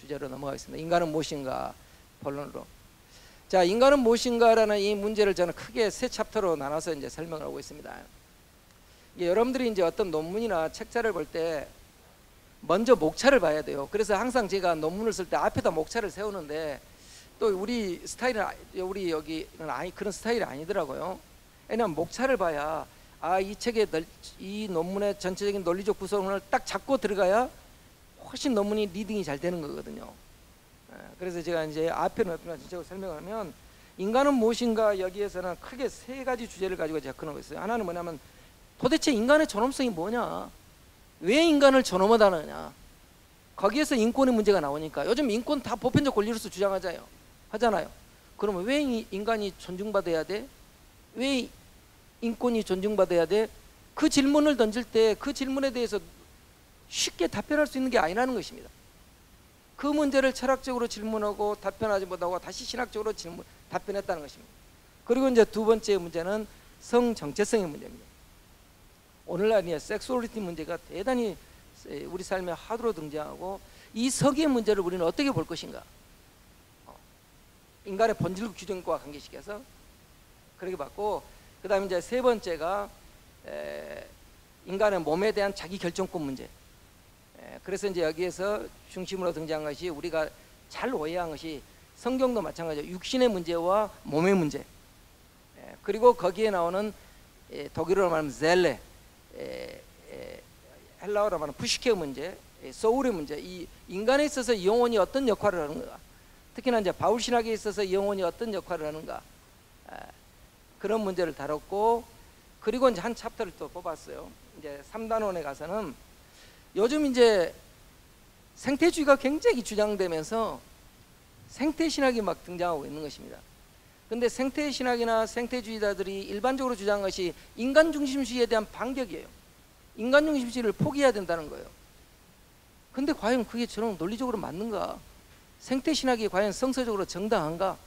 주제로 넘어가겠습니다. 인간은 무엇인가 본론으로. 자, 인간은 무엇인가라는 이 문제를 저는 크게 세 챕터로 나눠서 이제 설명을 하고 있습니다. 여러분들이 이제 어떤 논문이나 책자를 볼 때 먼저 목차를 봐야 돼요. 그래서 항상 제가 논문을 쓸 때 앞에다 목차를 세우는데 또 우리 스타일은 우리 여기는 그런 스타일이 아니더라고요. 왜냐하면 목차를 봐야 이 책의 이 논문의 전체적인 논리적 구성을 딱 잡고 들어가야 훨씬 논문이 리딩이 잘 되는 거거든요. 그래서 제가 이제 앞에는 어떤 전체적으로 설명을 하면 인간은 무엇인가 여기에서는 크게 세 가지 주제를 가지고 접근하고 있어요. 하나는 뭐냐면 도대체 인간의 존엄성이 뭐냐, 왜 인간을 존엄하다느냐, 거기에서 인권의 문제가 나오니까 요즘 인권 다 보편적 권리로서 하잖아요. 그러면 왜 인간이 존중받아야 돼? 왜 인권이 존중받아야 돼? 그 질문을 던질 때 그 질문에 대해서 쉽게 답변할 수 있는 게 아니라는 것입니다. 그 문제를 철학적으로 질문하고 답변하지 못하고 다시 신학적으로 답변했다는 것입니다. 그리고 이제 두 번째 문제는 성 정체성의 문제입니다. 오늘날 섹슈얼리티 문제가 대단히 우리 삶의 하도로 등장하고, 이 성의 문제를 우리는 어떻게 볼 것인가, 인간의 본질 규정과 관계시켜서 그렇게 봤고, 그 다음에 이제 세 번째가 인간의 몸에 대한 자기 결정권 문제. 그래서 이제 여기에서 중심으로 등장한 것이 우리가 잘 오해한 것이 성경도 마찬가지예요. 육신의 문제와 몸의 문제, 그리고 거기에 나오는 독일어로 말하면 젤레, 헬라어로 말하면 푸시케 문제, 소울의 문제, 이 인간에 있어서 영혼이 어떤 역할을 하는가, 특히나 이제 바울 신학에 있어서 영혼이 어떤 역할을 하는가, 그런 문제를 다뤘고, 그리고 이제 한 챕터를 또 뽑았어요. 이제 3단원에 가서는 요즘 이제 생태주의가 굉장히 주장되면서 생태신학이 막 등장하고 있는 것입니다. 근데 생태신학이나 생태주의자들이 일반적으로 주장한 것이 인간중심주의에 대한 반격이에요. 인간중심주의를 포기해야 된다는 거예요. 근데 과연 그게 저는 논리적으로 맞는가? 생태신학이 과연 성서적으로 정당한가?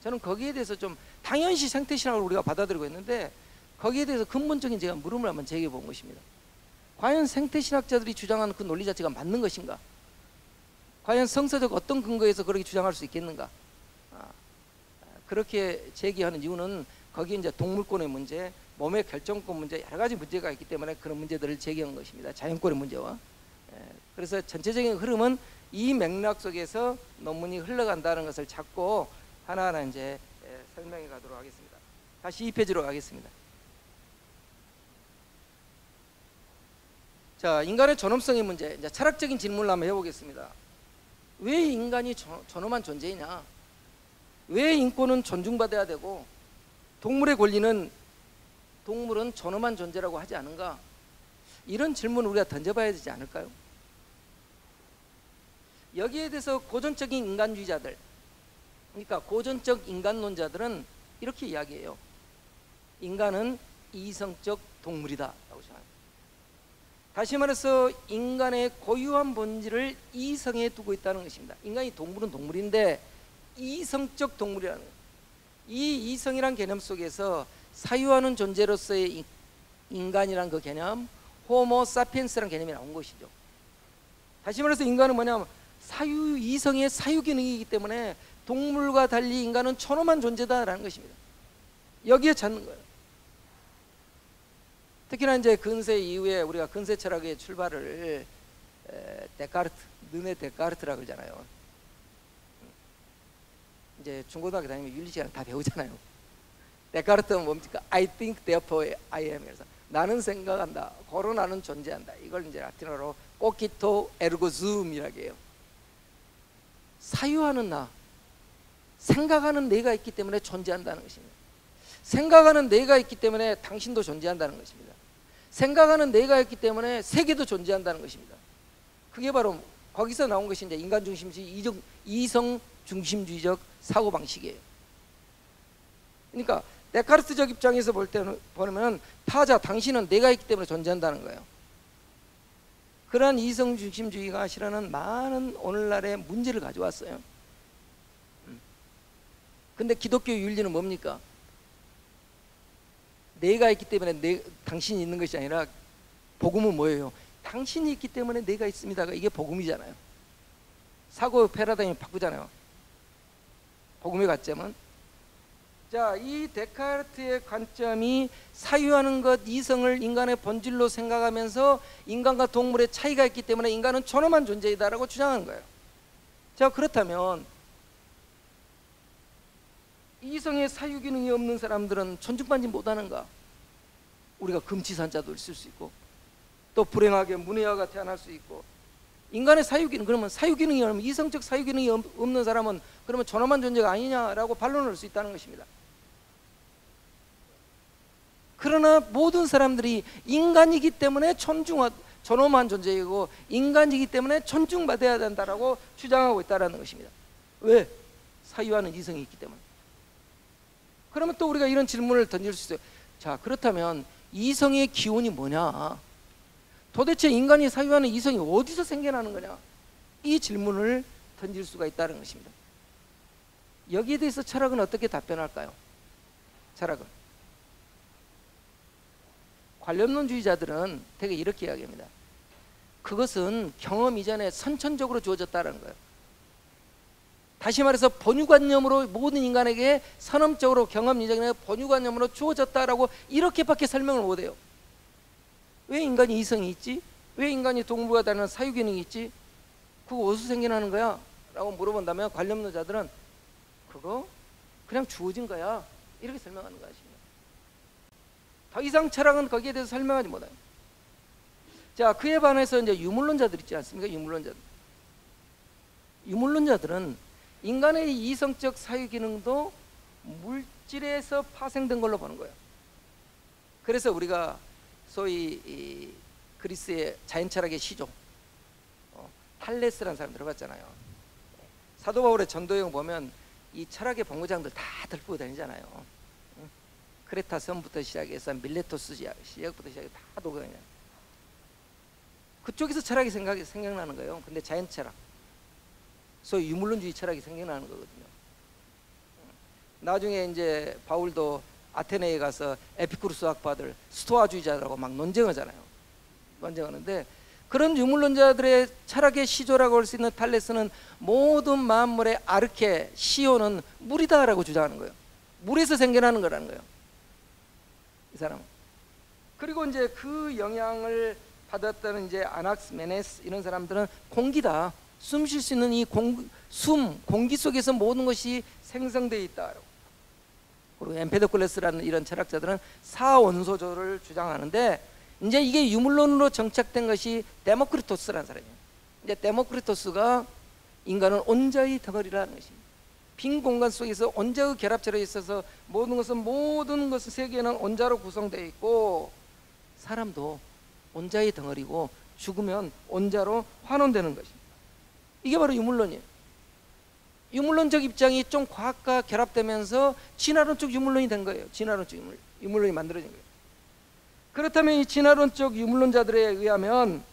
저는 거기에 대해서 좀, 당연시 생태신학을 우리가 받아들이고 있는데 거기에 대해서 근본적인 제가 물음을 한번 제기해 본 것입니다. 과연 생태신학자들이 주장하는 그 논리 자체가 맞는 것인가? 과연 성서적 어떤 근거에서 그렇게 주장할 수 있겠는가? 그렇게 제기하는 이유는 거기에 이제 동물권의 문제, 몸의 결정권 문제, 여러 가지 문제가 있기 때문에 그런 문제들을 제기한 것입니다. 자연권의 문제와. 그래서 전체적인 흐름은 이 맥락 속에서 논문이 흘러간다는 것을 찾고 하나하나 이제 설명해 가도록 하겠습니다. 다시 2페이지로 가겠습니다. 자, 인간의 존엄성의 문제, 이제 철학적인 질문을 한번 해보겠습니다. 왜 인간이 존엄한 존재이냐? 왜 인권은 존중받아야 되고 동물의 권리는, 동물은 존엄한 존재라고 하지 않은가? 이런 질문을 우리가 던져봐야 되지 않을까요? 여기에 대해서 고전적인 인간주의자들, 그러니까 고전적 인간론자들은 이렇게 이야기해요. 인간은 이성적 동물이다 라고 생각합니다. 다시 말해서 인간의 고유한 본질을 이성에 두고 있다는 것입니다. 인간이 동물은 동물인데 이성적 동물이라는 거예요. 이 이성이란 개념 속에서 사유하는 존재로서의 인간이란 그 개념, 호모 사피엔스라는 개념이 나온 것이죠. 다시 말해서 인간은 뭐냐면 이성의 사유 기능이기 때문에 동물과 달리 인간은 존엄한 존재다라는 것입니다. 여기에 찾는 거예요. 특히나 이제 근세 이후에 우리가 근세 철학의 출발을 르네 데카르트라고 그러잖아요. 이제 중고등학교 다니면 윤리 시간 다 배우잖아요. 데카르트는 뭡니까? I think therefore I am. 그래서 나는 생각한다, 고로 나는 존재한다. 이걸 이제 라틴어로 코기토 에르고 줌이라고 해요. 사유하는 나, 생각하는 내가 있기 때문에 존재한다는 것입니다. 생각하는 내가 있기 때문에 당신도 존재한다는 것입니다. 생각하는 내가 있기 때문에 세계도 존재한다는 것입니다. 그게 바로 거기서 나온 것이 이제 인간 중심주의, 이성 중심주의적 사고 방식이에요. 그러니까 데카르트적 입장에서 볼 때는 보면 타자, 당신은 내가 있기 때문에 존재한다는 거예요. 그러한 이성 중심주의가 실현하는 많은 오늘날의 문제를 가져왔어요. 근데 기독교 윤리는 뭡니까? 내가 있기 때문에 당신이 있는 것이 아니라, 복음은 뭐예요? 당신이 있기 때문에 내가 있습니다가 이게 복음이잖아요. 사고의 패러다임을 바꾸잖아요. 복음의 관점은. 자, 이 데카르트의 관점이 사유하는 것, 이성을 인간의 본질로 생각하면서 인간과 동물의 차이가 있기 때문에 인간은 존엄한 존재이다라고 주장한 거예요. 자, 그렇다면 이성의 사유 기능이 없는 사람들은 존중받지 못하는가? 우리가 금치산자도 있을 수 있고, 또 불행하게 문외아가 태어날 수 있고, 인간의 사유 기능, 그러면 사유 기능이 없는, 이성적 사유 기능이 없는 사람은 그러면 존엄한 존재가 아니냐라고 반론을 할 수 있다는 것입니다. 그러나 모든 사람들이 인간이기 때문에 존엄한 존재이고 인간이기 때문에 존중받아야 된다라고 주장하고 있다는 것입니다. 왜? 사유하는 이성이 있기 때문에. 그러면 또 우리가 이런 질문을 던질 수 있어요. 자, 그렇다면 이성의 기원이 뭐냐? 도대체 인간이 사유하는 이성이 어디서 생겨나는 거냐? 이 질문을 던질 수가 있다는 것입니다. 여기에 대해서 철학은 어떻게 답변할까요? 철학은 관념론주의자들은 되게 이렇게 이야기합니다. 그것은 경험 이전에 선천적으로 주어졌다는 거예요. 다시 말해서 본유관념으로 모든 인간에게 선언적으로 경험 이전에 본유관념으로 주어졌다라고 이렇게밖에 설명을 못해요. 왜 인간이 이성이 있지? 왜 인간이 동물과 다른 사유기능이 있지? 그거 어디서 생겨나는 거야? 라고 물어본다면 관념론자들은 그거 그냥 주어진 거야, 이렇게 설명하는 것입니다. 더 이상 철학은 거기에 대해서 설명하지 못해요. 자, 그에 반해서 이제 유물론자들 있지 않습니까? 유물론자들은 인간의 이성적 사유 기능도 물질에서 파생된 걸로 보는 거예요. 그래서 우리가 소위 이 그리스의 자연 철학의 시조 탈레스라는 사람 들어봤잖아요. 사도 바울의 전도여행 보면 이 철학의 본고장들 다 들고 다니잖아요. 크레타 섬부터 시작해서 밀레토스 지역부터 시작해서 다 도거든요. 그쪽에서 철학이 생각나는 거예요. 근데 자연 철학, 소위 유물론주의 철학이 생겨나는 거거든요. 나중에 이제 바울도 아테네에 가서 에피쿠르스 학파들 스토아주의자라고 막 논쟁하잖아요. 논쟁하는데 그런 유물론자들의 철학의 시조라고 할 수 있는 탈레스는 모든 만물의 아르케 시오는 물이다라고 주장하는 거예요. 물에서 생겨나는 거라는 거예요, 이 사람은. 그리고 이제 그 영향을 받았다는 이제 아낙스메네스 이런 사람들은 공기다, 숨 쉴 수 있는 이 공기 속에서 모든 것이 생성되어 있다. 그리고 엠페도클레스라는 이런 철학자들은 사원소조를 주장하는데, 이제 이게 유물론으로 정착된 것이 데모크리토스라는 사람이에요. 이제 데모크리토스가 인간은 온자의 덩어리라는 것입니다. 빈 공간 속에서 온자의 결합체로 있어서 모든 것은 세계는 온자로 구성되어 있고 사람도 온자의 덩어리고 죽으면 온자로 환원되는 것입니다. 이게 바로 유물론이에요. 유물론적 입장이 좀 과학과 결합되면서 진화론적 유물론이 된 거예요. 진화론적 유물론이 만들어진 거예요. 그렇다면 이 진화론적 유물론자들에 의하면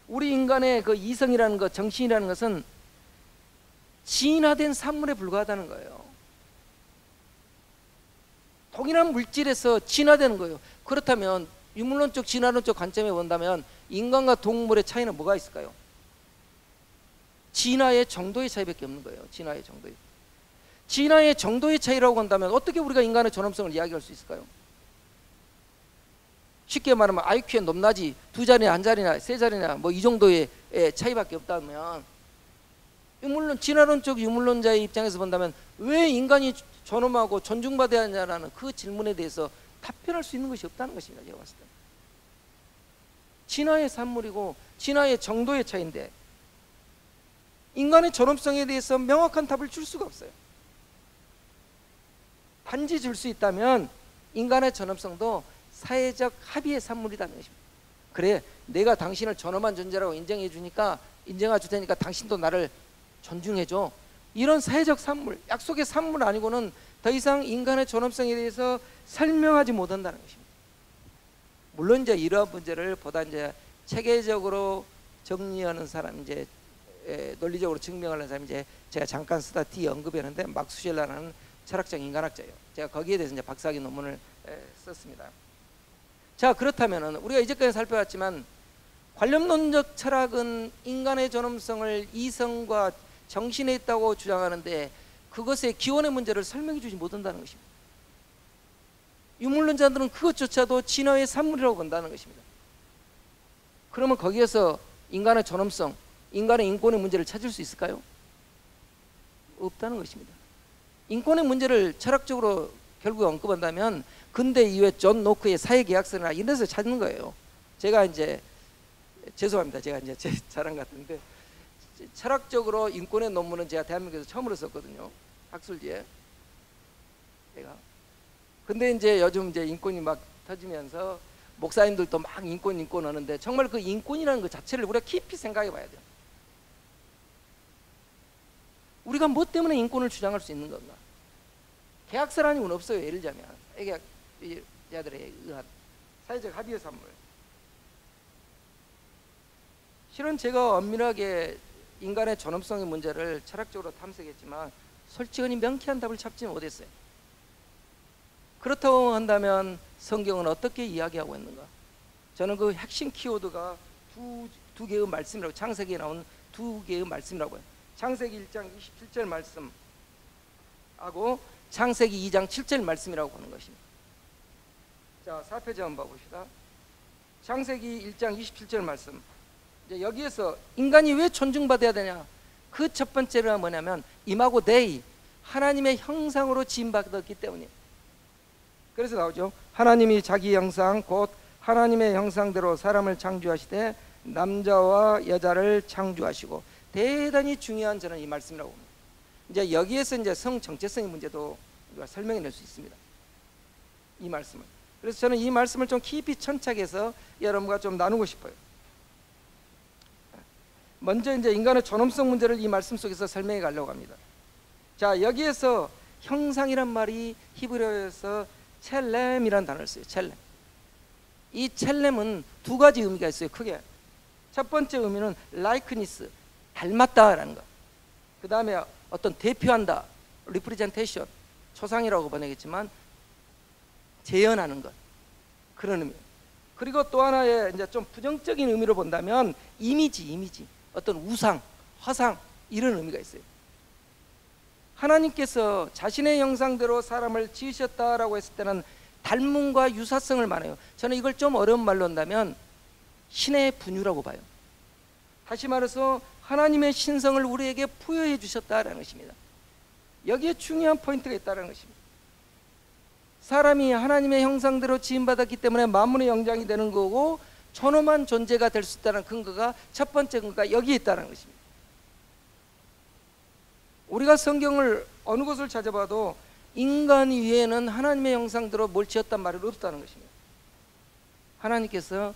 우리 인간의 그 이성이라는 것, 정신이라는 것은 진화된 산물에 불과하다는 거예요. 동일한 물질에서 진화되는 거예요. 그렇다면 유물론적 진화론적 관점에 본다면 인간과 동물의 차이는 뭐가 있을까요? 진화의 정도의 차이밖에 없는 거예요. 진화의 정도의 차이라고 한다면 어떻게 우리가 인간의 존엄성을 이야기할 수 있을까요? 쉽게 말하면 IQ의 높낮이 2자리나 1자리나 3자리나 뭐 이 정도의 차이밖에 없다면, 진화론적 유물론자의 입장에서 본다면 왜 인간이 존엄하고 존중받아야 하냐라는 그 질문에 대해서 답변할 수 있는 것이 없다는 것입니다. 제가 봤을 때 진화의 산물이고 진화의 정도의 차이인데 인간의 존엄성에 대해서 명확한 답을 줄 수가 없어요. 단지 줄 수 있다면 인간의 존엄성도 사회적 합의의 산물이라는 것입니다. 그래, 내가 당신을 존엄한 존재라고 인정해 주니까, 인정해 줄 테니까 당신도 나를 존중해 줘. 이런 사회적 산물, 약속의 산물 아니고는 더 이상 인간의 존엄성에 대해서 설명하지 못한다는 것입니다. 물론 이제 이러한 문제를 보다 이제 체계적으로 정리하는 사람, 이제 논리적으로 증명하는 사람이 이제 제가 잠깐 쓰다 뒤에 언급했는데 막스웰라는 철학적 인간학자예요. 제가 거기에 대해서 이제 박사학위 논문을 썼습니다. 자, 그렇다면은 우리가 이제까지 살펴봤지만 관념론적 철학은 인간의 존엄성을 이성과 정신에 있다고 주장하는데 그것의 기원의 문제를 설명해 주지 못한다는 것입니다. 유물론자들은 그것조차도 진화의 산물이라고 본다는 것입니다. 그러면 거기에서 인간의 존엄성, 인간의 인권의 문제를 찾을 수 있을까요? 없다는 것입니다. 인권의 문제를 철학적으로 결국 언급한다면 근대 이후에 존 노크의 사회계약서나 이런 데서 찾는 거예요. 제가 이제 죄송합니다. 제가 이제 제 자랑 같은데 철학적으로 인권의 논문은 제가 대한민국에서 처음으로 썼거든요. 학술지에. 제가. 근데 이제 요즘 이제 인권이 막 터지면서 목사님들도 막 인권 하는데 정말 그 인권이라는 것 자체를 우리가 깊이 생각해 봐야 돼요. 우리가 뭐 때문에 인권을 주장할 수 있는 건가? 계약서라는 건 없어요. 예를 들자면 계약자들에 의한 사회적 합의의 산물. 실은 제가 엄밀하게 인간의 존엄성의 문제를 철학적으로 탐색했지만 솔직히 명쾌한 답을 찾지 못했어요. 그렇다고 한다면 성경은 어떻게 이야기하고 있는가? 저는 그 핵심 키워드가 두 개의 말씀이라고, 창세기에 나온 두 개의 말씀이라고 해요. 창세기 1장 27절 말씀하고 창세기 2장 7절 말씀이라고 보는 것입니다. 자, 4페이지 한번 봐봅시다. 창세기 1장 27절 말씀. 이제 여기에서 인간이 왜 존중받아야 되냐? 그 첫 번째가 뭐냐면 이마고 데이, 하나님의 형상으로 지음받았기 때문이에요. 그래서 나오죠. 하나님이 자기 형상 곧 하나님의 형상대로 사람을 창조하시되 남자와 여자를 창조하시고, 대단히 중요한 저는 이 말씀이라고 봅니다. 이제 여기에서 이제 성 정체성의 문제도 우리가 설명해 낼 수 있습니다. 이 말씀을. 그래서 저는 이 말씀을 좀 깊이 천착해서 여러분과 좀 나누고 싶어요. 먼저 이제 인간의 존엄성 문제를 이 말씀 속에서 설명해 가려고 합니다. 자, 여기에서 형상이란 말이 히브리어에서 첼렘이라는 단어를 써요. 첼렘. 이 첼렘은 두 가지 의미가 있어요. 크게. 첫 번째 의미는 likeness, 닮았다라는 것. 그 다음에 어떤 대표한다, representation, 초상이라고 번역했지만 재현하는 것, 그런 의미. 그리고 또 하나의 이제 좀 부정적인 의미로 본다면 이미지, 어떤 우상, 화상, 이런 의미가 있어요. 하나님께서 자신의 형상대로 사람을 지으셨다라고 했을 때는 닮음과 유사성을 말해요. 저는 이걸 좀 어려운 말로 한다면 신의 분유라고 봐요. 다시 말해서 하나님의 신성을 우리에게 부여해 주셨다라는 것입니다. 여기에 중요한 포인트가 있다는 것입니다. 사람이 하나님의 형상대로 지음받았기 때문에 만물의 영장이 되는 거고 존엄한 존재가 될 수 있다는 근거가, 첫 번째 근거가 여기에 있다는 것입니다. 우리가 성경을 어느 곳을 찾아봐도 인간 위에는 하나님의 형상대로 뭘 지었단 말은 없다는 것입니다. 하나님께서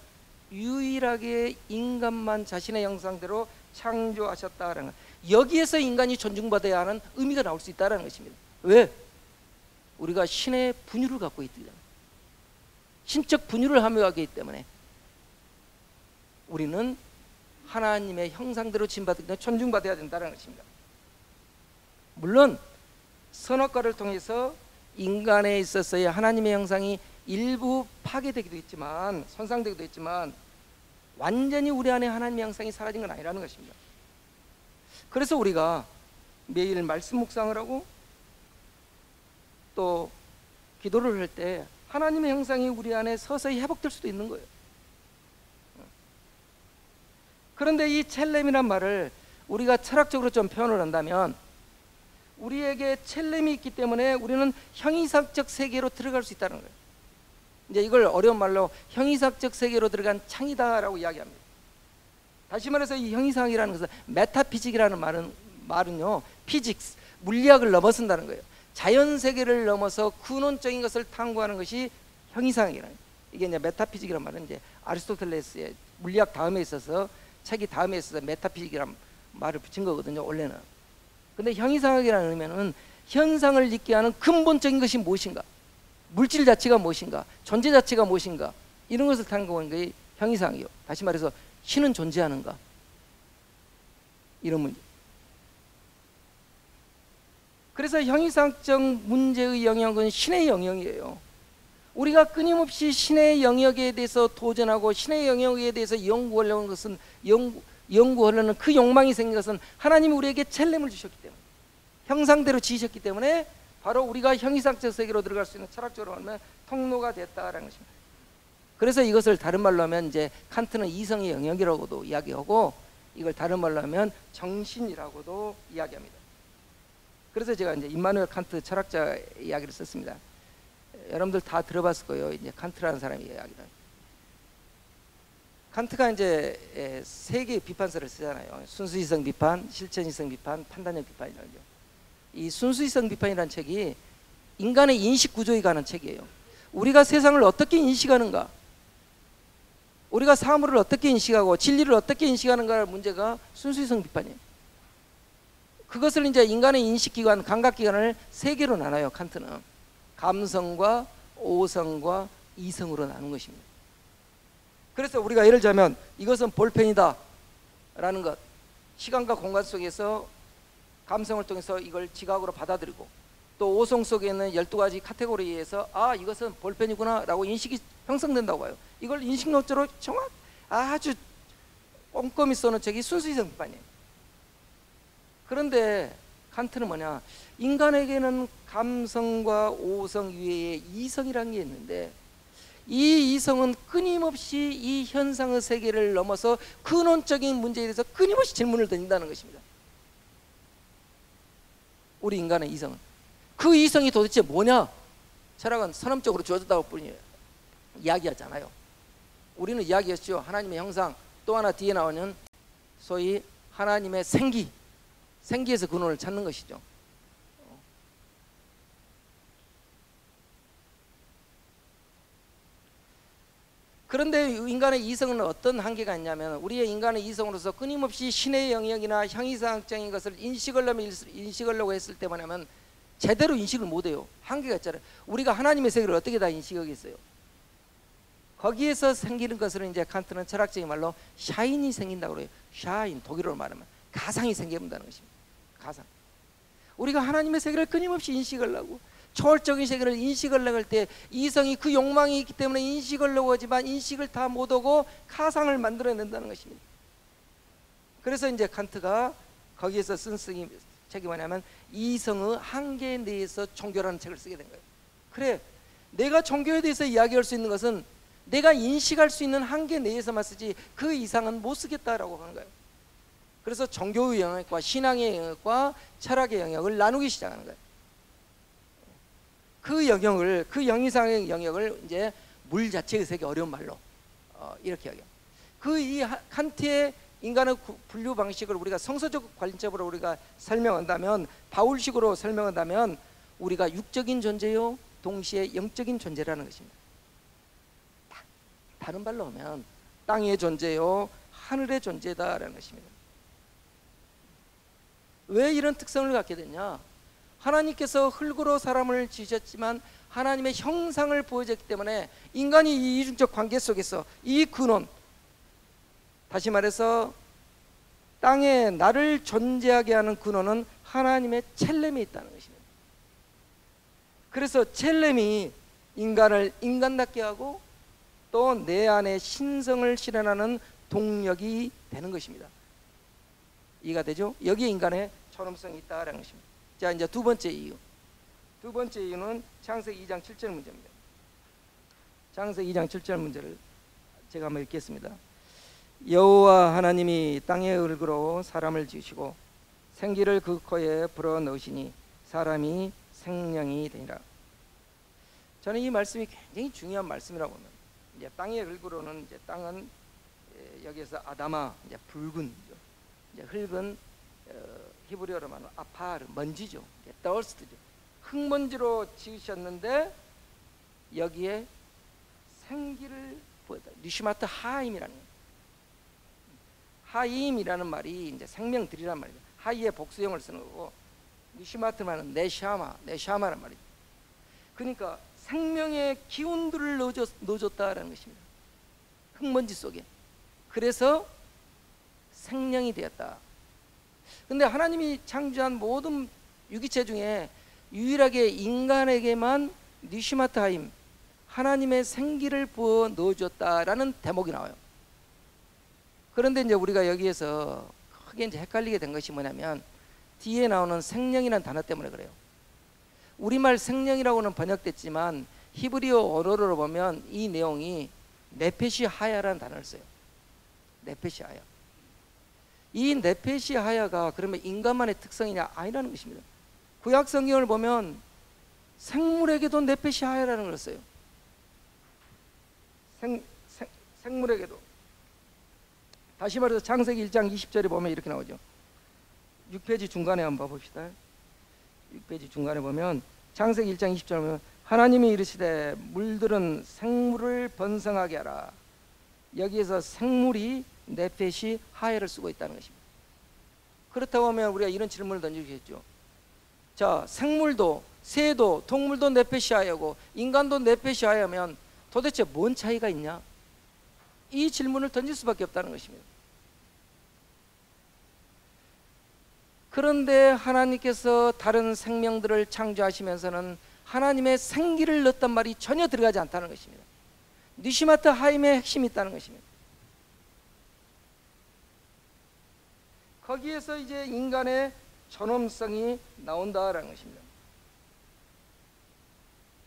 유일하게 인간만 자신의 형상대로 창조하셨다는 것, 여기에서 인간이 존중받아야 하는 의미가 나올 수 있다는 것입니다. 왜? 우리가 신의 분유를 갖고 있기 때문에, 신적 분유를 함유하기 때문에 우리는 하나님의 형상대로 지음받기 때문에 존중받아야 된다는 것입니다. 물론 선악과를 통해서 인간에 있어서의 하나님의 형상이 일부 파괴되기도 했지만, 손상되기도 했지만 완전히 우리 안에 하나님의 형상이 사라진 건 아니라는 것입니다. 그래서 우리가 매일 말씀 묵상을 하고 또 기도를 할 때 하나님의 형상이 우리 안에 서서히 회복될 수도 있는 거예요. 그런데 이 첼렘이란 말을 우리가 철학적으로 좀 표현을 한다면, 우리에게 첼렘이 있기 때문에 우리는 형이상적 세계로 들어갈 수 있다는 거예요. 이제 이걸 어려운 말로 형이상적 세계로 들어간 창이다라고 이야기합니다. 다시 말해서 이 형이상이라는 것은 메타피직이라는 말은요, 피직스, 물리학을 넘어선다는 거예요. 자연 세계를 넘어서 근원적인 것을 탐구하는 것이 형이상이라는 거예요. 이게 이제 메타피직이라는 말은 이제 아리스토텔레스의 물리학 다음에 있어서, 책이 다음에 있어서 메타피직이라는 말을 붙인 거거든요, 원래는. 근데 형이상학이라는 의미는 현상을 있게 하는 근본적인 것이 무엇인가, 물질 자체가 무엇인가, 존재 자체가 무엇인가, 이런 것을 탐구하는 게 형이상이요. 다시 말해서 신은 존재하는가, 이런 문제. 그래서 형이상적 문제의 영역은 신의 영역이에요. 우리가 끊임없이 신의 영역에 대해서 도전하고 신의 영역에 대해서 연구하려는 것은 연구하려는 그 욕망이 생긴 것은 하나님이 우리에게 첼렘을 주셨기 때문에, 형상대로 지으셨기 때문에 바로 우리가 형이상적 세계로 들어갈 수 있는 철학적으로 하면 통로가 됐다라는 것입니다. 그래서 이것을 다른 말로 하면 이제 칸트는 이성의 영역이라고도 이야기하고, 이걸 다른 말로 하면 정신이라고도 이야기합니다. 그래서 제가 이제 임마누엘 칸트 철학자 이야기를 썼습니다. 여러분들 다 들어봤을 거예요. 이제 칸트라는 사람의 이야기를. 칸트가 이제 세 개의 비판서를 쓰잖아요. 순수이성 비판, 실천이성 비판, 판단력 비판이라는 거. 이 순수이성 비판이라는 책이 인간의 인식 구조에 관한 책이에요. 우리가 세상을 어떻게 인식하는가, 우리가 사물을 어떻게 인식하고 진리를 어떻게 인식하는가의 문제가 순수이성 비판이에요. 그것을 이제 인간의 인식기관, 감각기관을 세 개로 나눠요. 칸트는 감성과 오성과 이성으로 나눈 것입니다. 그래서 우리가 예를 들자면 이것은 볼펜이다 라는 것, 시간과 공간 속에서 감성을 통해서 이걸 지각으로 받아들이고, 또 오성 속에 있는 12가지 카테고리에서 아 이것은 볼펜이구나 라고 인식이 형성된다고 봐요. 이걸 인식론적으로 아주 꼼꼼히 써놓은 책이 순수이성 비판이에요. 그런데 칸트는 뭐냐, 인간에게는 감성과 오성 이외에 이성이라는 게 있는데, 이 이성은 끊임없이 이 현상의 세계를 넘어서 근원적인 문제에 대해서 끊임없이 질문을 던진다는 것입니다. 우리 인간의 이성은, 그 이성이 도대체 뭐냐? 철학은 선언적으로 주어졌다고 뿐이에요. 이야기하잖아요. 우리는 이야기했죠. 하나님의 형상, 또 하나 뒤에 나오는 소위 하나님의 생기, 생기에서 근원을 찾는 것이죠. 그런데 인간의 이성은 어떤 한계가 있냐면, 우리의 인간의 이성으로서 끊임없이 신의 영역이나 형이상학적인 것을 인식하려고 했을 때 뭐냐면 제대로 인식을 못해요. 한계가 있잖아요. 우리가 하나님의 세계를 어떻게 다 인식하겠어요? 거기에서 생기는 것을 이제 칸트는 철학적인 말로 샤인이 생긴다고 그래요. 샤인, 독일어로 말하면 가상이 생긴다는 것입니다. 가상. 우리가 하나님의 세계를 끊임없이 인식하려고, 초월적인 세계를 인식하려고 할 때 이성이 그 욕망이 있기 때문에 인식하려고 하지만 인식을 다 못하고 가상을 만들어낸다는 것입니다. 그래서 이제 칸트가 거기에서 쓴 책이 뭐냐면 이성의 한계 내에서 종교라는 책을 쓰게 된 거예요. 그래, 내가 종교에 대해서 이야기할 수 있는 것은 내가 인식할 수 있는 한계 내에서만 쓰지 그 이상은 못 쓰겠다라고 하는 거예요. 그래서 종교의 영역과 신앙의 영역과 철학의 영역을 나누기 시작하는 거예요. 그 영역을, 그 영이상의 영역을 이제 물 자체의 세계, 어려운 말로 이렇게 이야기해요. 그 이 칸트의 인간의 분류 방식을 우리가 성서적 관점으로 우리가 설명한다면, 바울식으로 설명한다면 우리가 육적인 존재요 동시에 영적인 존재라는 것입니다. 다른 말로 하면 땅의 존재요 하늘의 존재다라는 것입니다. 왜 이런 특성을 갖게 됐냐? 하나님께서 흙으로 사람을 지으셨지만 하나님의 형상을 보여줬기 때문에 인간이 이 이중적 관계 속에서 이 근원, 다시 말해서 땅에 나를 존재하게 하는 근원은 하나님의 첼렘에 있다는 것입니다. 그래서 첼렘이 인간을 인간답게 하고 또 내 안에 신성을 실현하는 동력이 되는 것입니다. 이해가 되죠? 여기에 인간의 존엄성이 있다라는 것입니다. 자, 이제 두 번째 이유. 두 번째 이유는 창세기 2장 7절 문제입니다. 창세기 2장 7절 문제를 제가 한번 읽겠습니다. 여호와 하나님이 땅의 흙으로 사람을 지으시고 생기를 그 코에 불어 넣으시니 사람이 생명이 되니라. 저는 이 말씀이 굉장히 중요한 말씀이라고 봅니다. 이제 땅의 흙으로는 이제 땅은 여기에서 아다마, 이제 붉은, 이제 흙은 히브리어로 말하면 아파르, 먼지죠. 더스트죠. 흙먼지로 지으셨는데 여기에 생기를 부었다. 니시마트 하임이라는 거예요. 하임이라는 말이 이제 생명들이란 말이죠. 하이의 복수형을 쓰는 거고, 니시마트만은 네샤마란 말이죠. 그러니까 생명의 기운들을 넣어줬다라는 것입니다. 흙먼지 속에. 그래서 생명이 되었다. 근데 하나님이 창조한 모든 유기체 중에 유일하게 인간에게만 니시마트 하임, 하나님의 생기를 부어 넣어줬다라는 대목이 나와요. 그런데 이제 우리가 여기에서 크게 이제 헷갈리게 된 것이 뭐냐면 뒤에 나오는 생명이라는 단어 때문에 그래요. 우리말 생명이라고는 번역됐지만 히브리어 언어로 보면 이 내용이 네페시 하야라는 단어를 써요. 네페시 하야. 이 네페시 하야가 그러면 인간만의 특성이냐? 아니라는 것입니다. 구약 성경을 보면 생물에게도 네페시 하야라는 걸 써요. 생물에게도. 다시 말해서 창세기 1장 20절에 보면 이렇게 나오죠. 6페이지 중간에 한번 봐봅시다. 6페이지 중간에 보면 창세기 1장 20절에 보면 하나님이 이르시되 물들은 생물을 번성하게 하라. 여기에서 생물이 네페시 하야를 쓰고 있다는 것입니다. 그렇다고 하면 우리가 이런 질문을 던지겠죠. 자, 생물도 새도 동물도 네페시 하야고 인간도 네페시 하야면 도대체 뭔 차이가 있냐? 이 질문을 던질 수밖에 없다는 것입니다. 그런데 하나님께서 다른 생명들을 창조하시면서는 하나님의 생기를 넣었단 말이 전혀 들어가지 않다는 것입니다. 니시마트 하임의 핵심이 있다는 것입니다. 거기에서 이제 인간의 존엄성이 나온다라는 것입니다.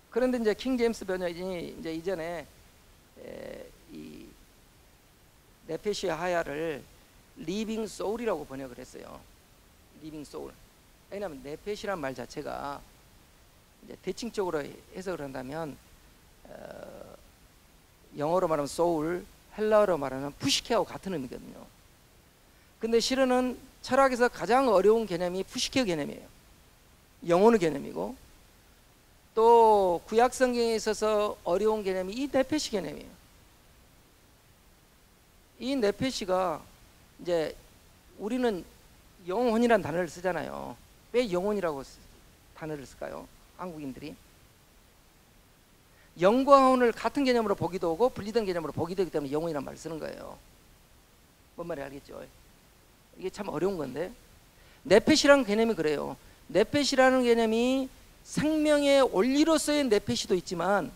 그런데 이제 킹 제임스 번역이 이제 이전에 이 네페시 하야를 리빙 소울이라고 번역을 했어요. 리빙 소울. 왜냐하면 네페시란 말 자체가 이제 대칭적으로 해석을 한다면 영어로 말하면 소울, 헬라어로 말하면 푸시케하고 같은 의미거든요. 근데 실은 철학에서 가장 어려운 개념이 푸시케 개념이에요. 영혼의 개념이고, 또 구약 성경에 있어서 어려운 개념이 이 네페시 개념이에요. 이 네페시가 이제 우리는 영혼이란 단어를 쓰잖아요. 왜 영혼이라고 단어를 쓸까요? 한국인들이 영과 혼을 같은 개념으로 보기도 하고 분리된 개념으로 보기도 하기 때문에 영혼이란 말을 쓰는 거예요. 뭔 말인지 알겠죠? 이게 참 어려운 건데, 네페시라는 개념이 그래요. 네페시라는 개념이 생명의 원리로서의 네페시도 있지만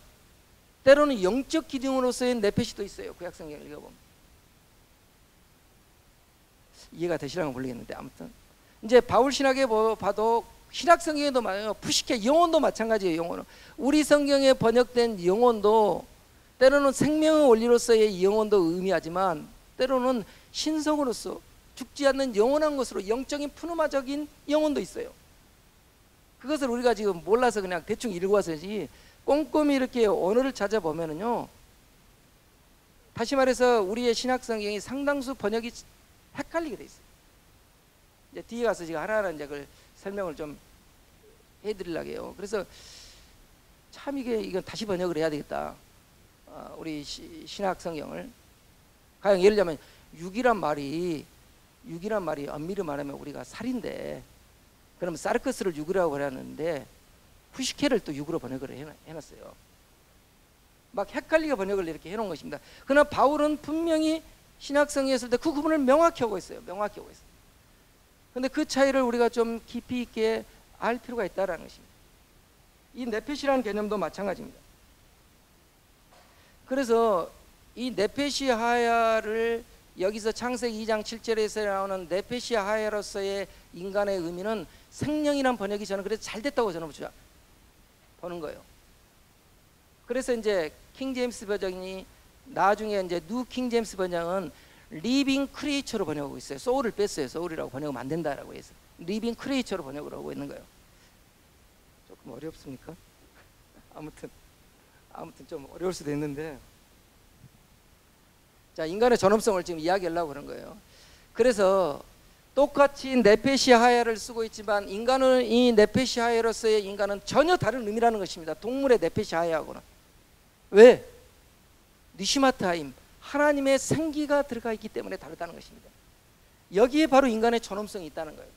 때로는 영적 기둥으로서의 네페시도 있어요. 구약 성경을 읽어보면 이해가 되시라고 모르겠는데, 아무튼 이제 바울 신학에 봐도 신학 성경에도 말해요. 푸시케 영혼도 마찬가지예요. 영혼은 우리 성경에 번역된 영혼도 때로는 생명의 원리로서의 영혼도 의미하지만 때로는 신성으로서 죽지 않는 영원한 것으로 영적인 푸르마적인 영혼도 있어요. 그것을 우리가 지금 몰라서 그냥 대충 읽고 와서지 꼼꼼히 이렇게 언어를 찾아보면은요, 다시 말해서 우리의 신학 성경이 상당수 번역이 헷갈리게 돼 있어요. 이제 뒤에 가서 제가 하나하나 이제 그걸 설명을 좀 해드리려고 해요. 그래서 참 이건 다시 번역을 해야 되겠다. 우리 신학 성경을 가령 예를 들면 육이란 말이 엄밀히 말하면 우리가 살인데, 그러면 사르커스를 육이라고 그랬는데 푸시케를 또 육으로 번역을 해놨어요. 막 헷갈리게 번역을 이렇게 해놓은 것입니다. 그러나 바울은 분명히 신학성에 있을 때 그 구분을 명확히 하고 있어요. 명확히 하고 있어요. 근데 그 차이를 우리가 좀 깊이 있게 알 필요가 있다는 것입니다. 이 네페시라는 개념도 마찬가지입니다. 그래서 이 네페시 하야를 여기서 창세기 2장 7절에서 나오는 네페시 하야로서의 인간의 의미는 생명이란 번역이 저는 그래서 잘 됐다고 저는 보는 거예요. 그래서 이제 킹 제임스 번역이 나중에 이제 뉴 킹 제임스 번역은 리빙 크리에이처로 번역하고 있어요. 소울을 뺐어요. 소울이라고 번역하면 안 된다라고 해서 리빙 크리에이처로 번역을 하고 있는 거예요. 조금 어렵습니까? 아무튼 좀 어려울 수도 있는데, 자, 인간의 존엄성을 지금 이야기하려고 그런 거예요. 그래서 똑같이 네페시 하야를 쓰고 있지만 인간은 이 네페시 하야로서의 인간은 전혀 다른 의미라는 것입니다. 동물의 네페시 하야하고는. 왜? 니시마트 하임, 하나님의 생기가 들어가 있기 때문에 다르다는 것입니다. 여기에 바로 인간의 존엄성이 있다는 거예요.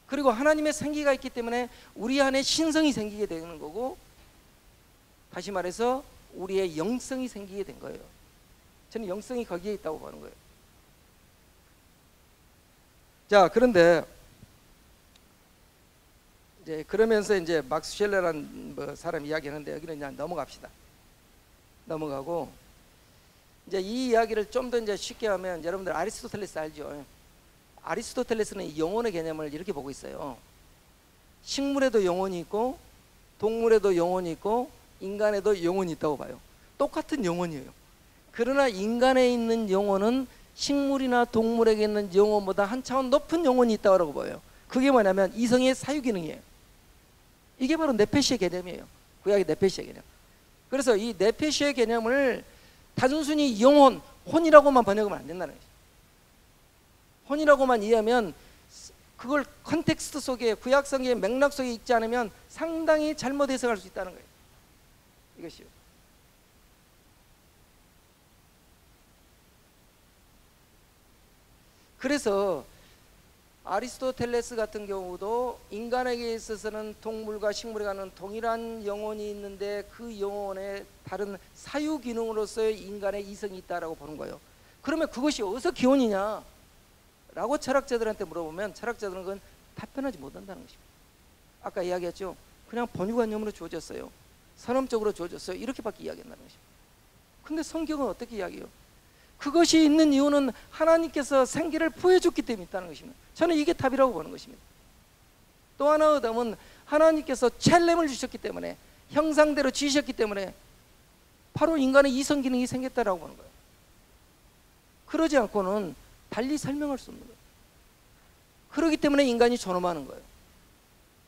그리고 하나님의 생기가 있기 때문에 우리 안에 신성이 생기게 되는 거고, 다시 말해서 우리의 영성이 생기게 된 거예요. 저는 영성이 거기에 있다고 보는 거예요. 자, 그런데 이제 그러면서 이제 막스 쉘러라는 사람 이야기하는데 여기는 그냥 넘어갑시다. 넘어가고 이제 이 이야기를 좀 더 이제 쉽게 하면 여러분들 아리스토텔레스 알죠? 아리스토텔레스는 영혼의 개념을 이렇게 보고 있어요. 식물에도 영혼이 있고 동물에도 영혼이 있고 인간에도 영혼이 있다고 봐요. 똑같은 영혼이에요. 그러나 인간에 있는 영혼은 식물이나 동물에게 있는 영혼보다 한 차원 높은 영혼이 있다고 봐요. 그게 뭐냐면 이성의 사유 기능이에요. 이게 바로 네페시의 개념이에요. 구약의 네페시의 개념. 그래서 이 네페시의 개념을 단순히 영혼, 혼이라고만 번역하면 안 된다는 거죠. 혼이라고만 이해하면 그걸 컨텍스트 속에, 구약 성경의 맥락 속에 있지 않으면 상당히 잘못 해석할 수 있다는 거예요. 이것이요. 그래서 아리스토텔레스 같은 경우도 인간에게 있어서는 동물과 식물에 가는 동일한 영혼이 있는데 그 영혼에 다른 사유 기능으로서의 인간의 이성이 있다라고 보는 거예요. 그러면 그것이 어디서 기원이냐 라고 철학자들한테 물어보면 철학자들은 그건 답변하지 못한다는 것입니다. 아까 이야기했죠. 그냥 본유관념으로 주어졌어요. 선험적으로 주어졌어요. 이렇게밖에 이야기한다는 것입니다. 근데 성경은 어떻게 이야기해요? 그것이 있는 이유는 하나님께서 생기를 부여줬기 때문에 있다는 것입니다. 저는 이게 답이라고 보는 것입니다. 또 하나 의담은 하나님께서 첼렘을 주셨기 때문에, 형상대로 지으셨기 때문에 바로 인간의 이성 기능이 생겼다라고 보는 거예요. 그러지 않고는 달리 설명할 수 없는 거예요. 그렇기 때문에 인간이 존엄하는 거예요.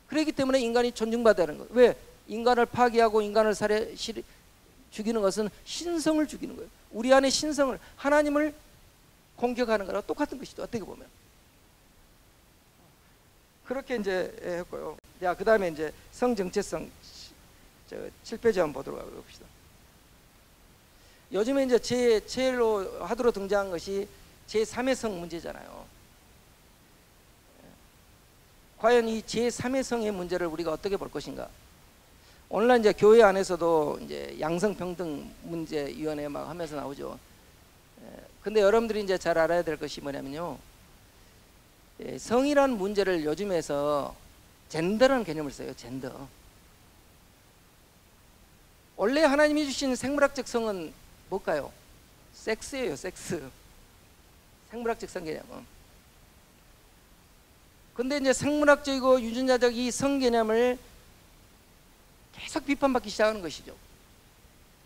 그렇기 때문에 인간이 존중받아야 하는 거예요. 왜? 인간을 파괴하고 인간을 죽이는 것은 신성을 죽이는 거예요. 우리 안에 신성을, 하나님을 공격하는 거랑 똑같은 것이죠. 어떻게 보면 그렇게 이제 했고요. 자, 그 다음에 이제 성정체성 7페이지 한번 보도록 합시다. 요즘에 이제 제일로 하도록 등장한 것이 제3의 성 문제잖아요. 과연 이 제3의 성의 문제를 우리가 어떻게 볼 것인가? 오늘날 이제 교회 안에서도 이제 양성평등 문제위원회 막 하면서 나오죠. 근데 여러분들이 이제 잘 알아야 될 것이 뭐냐면요. 성이라는 문제를 요즘에서 젠더라는 개념을 써요. 젠더. 원래 하나님이 주신 생물학적 성은 뭘까요? 섹스예요. 섹스. 생물학적 성 개념은. 근데 이제 생물학적이고 유전자적 이 성 개념을 계속 비판받기 시작하는 것이죠.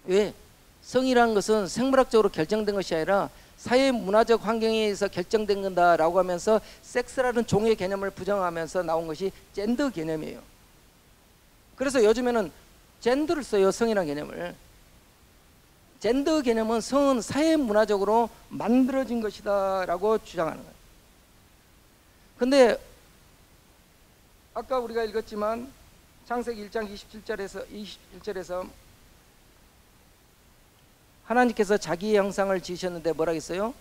왜? 성이라는 것은 생물학적으로 결정된 것이 아니라 사회 문화적 환경에 의해서 결정된 건다라고 하면서 섹스라는 종의 개념을 부정하면서 나온 것이 젠더 개념이에요. 그래서 요즘에는 젠더를 써요. 성이라는 개념을. 젠더 개념은 성은 사회 문화적으로 만들어진 것이다 라고 주장하는 거예요. 근데 아까 우리가 읽었지만 창세기 1장 21절에서 하나님께서 자기의 형상을 지으셨는데 뭐라 했어요?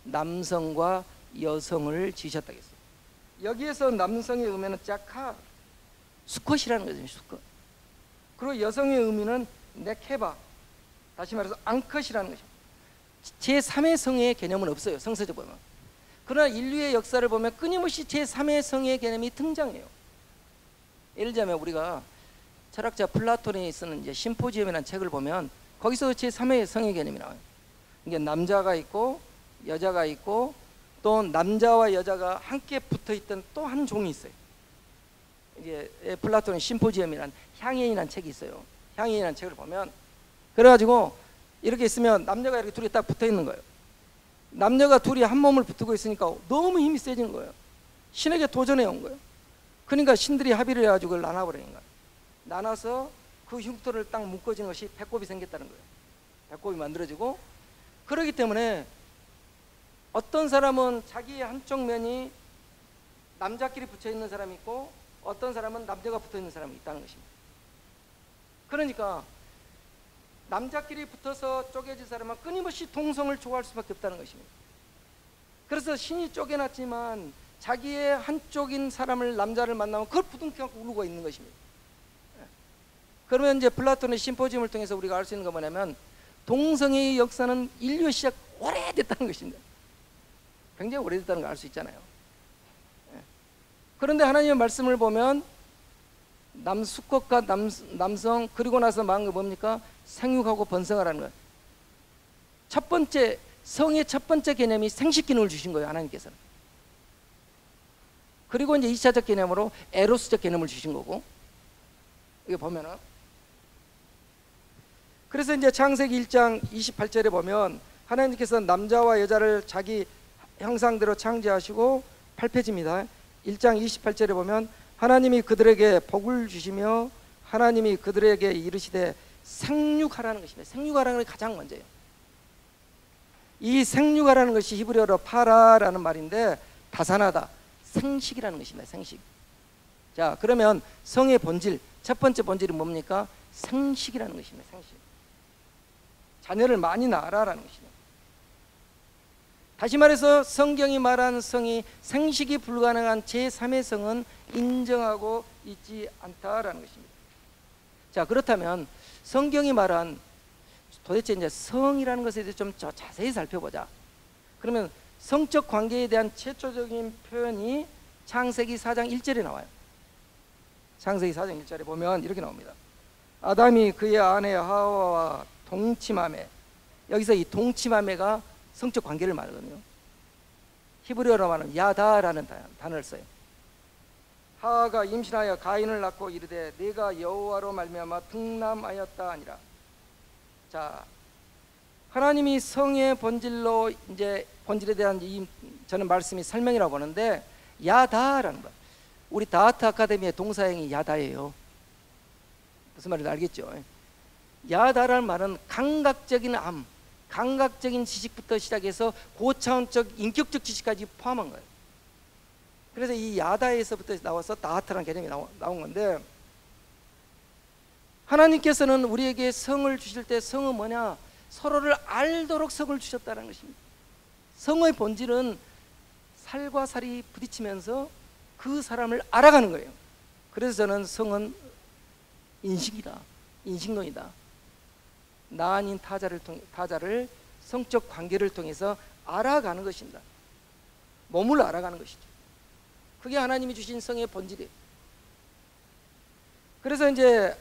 남성과 여성을 지으셨다고 했어요. 여기에서 남성의 의미는 짝하, 수컷이라는 거죠. 수컷. 그리고 여성의 의미는 네케바, 다시 말해서 앙컷이라는 것입니다. 제3의 성의 개념은 없어요. 성서적 보면. 그러나 인류의 역사를 보면 끊임없이 제3의 성의 개념이 등장해요. 예를 들자면 우리가 철학자 플라톤이 쓰는 이제 심포지엄이라는 책을 보면 거기서 제3의 성의 개념이 나와요. 이게 남자가 있고 여자가 있고 또 남자와 여자가 함께 붙어있던 또 한 종이 있어요. 이게 플라톤의 심포지엄이라는 향연이라는 책이 있어요. 향연이라는 책을 보면 그래가지고 이렇게 있으면 남녀가 이렇게 둘이 딱 붙어있는 거예요. 남녀가 둘이 한 몸을 붙고 있으니까 너무 힘이 세지는 거예요. 신에게 도전해 온 거예요. 그러니까 신들이 합의를 해가지고 그걸 나눠버리는 거예요. 나눠서 그 흉터를 딱 묶어지는 것이 배꼽이 생겼다는 거예요. 배꼽이 만들어지고, 그렇기 때문에 어떤 사람은 자기의 한쪽 면이 남자끼리 붙여있는 사람이 있고 어떤 사람은 남자가 붙어있는 사람이 있다는 것입니다. 그러니까 남자끼리 붙어서 쪼개진 사람은 끊임없이 동성을 좋아할 수밖에 없다는 것입니다. 그래서 신이 쪼개놨지만 자기의 한쪽인 사람을, 남자를 만나면 그걸 부둥켜 우르고 있는 것입니다. 그러면 이제 플라톤의 심포지엄을 통해서 우리가 알 수 있는 건 뭐냐면 동성애의 역사는 인류 시작 오래됐다는 것입니다. 굉장히 오래됐다는 걸 알 수 있잖아요. 그런데 하나님의 말씀을 보면 수컷과 남성, 그리고 나서 망한 게 뭡니까? 생육하고 번성하라는 거예요. 첫 번째 성의 첫 번째 개념이 생식 기능을 주신 거예요, 하나님께서는. 그리고 이제 2차적 개념으로 에로스적 개념을 주신 거고, 이게 보면은, 그래서 이제 창세기 1장 28절에 보면 하나님께서 남자와 여자를 자기 형상대로 창조하시고 8페이지입니다. 1장 28절에 보면 하나님이 그들에게 복을 주시며 하나님이 그들에게 이르시되 생육하라는 것입니다. 생육하라는 것이 가장 먼저예요. 이 생육하라는 것이 히브리어로 파라라는 말인데 다산하다, 생식이라는 것입니다. 생식. 자, 그러면 성의 본질, 첫 번째 본질이 뭡니까? 생식이라는 것입니다. 생식. 자녀를 많이 낳아라라는 것입니다. 다시 말해서 성경이 말하는 성이 생식이 불가능한 제3의 성은 인정하고 있지 않다라는 것입니다. 자, 그렇다면 성경이 말한 도대체 이제 성이라는 것에 대해서 좀 자세히 살펴보자. 그러면 성적 관계에 대한 최초적인 표현이 창세기 4장 1절에 나와요. 창세기 4장 1절에 보면 이렇게 나옵니다. 아담이 그의 아내 하와와 동침하매, 여기서 이 동침하매가 성적 관계를 말하거든요. 히브리어로 말하면 야다라는 단어를 써요. 하와가 임신하여 가인을 낳고 이르되 내가 여호와로 말미암아 등남하였다 하니라. 자, 하나님이 성의 본질로 이제 본질에 대한 저는 말씀이 설명이라고 보는데, 야다라는 것, 우리 다하트 아카데미의 동사형이 야다예요. 무슨 말인지 알겠죠? 야다라는 말은 감각적인 암, 감각적인 지식부터 시작해서 고차원적 인격적 지식까지 포함한 거예요. 그래서 이 야다에서부터 나와서 다하트라는 개념이 나온 건데, 하나님께서는 우리에게 성을 주실 때 성은 뭐냐? 서로를 알도록 성을 주셨다는 것입니다. 성의 본질은 살과 살이 부딪히면서 그 사람을 알아가는 거예요. 그래서 저는 성은 인식이다, 인식론이다. 나 아닌 타자를 성적 관계를 통해서 알아가는 것입니다. 몸을 알아가는 것이죠. 그게 하나님이 주신 성의 본질이에요. 그래서 이제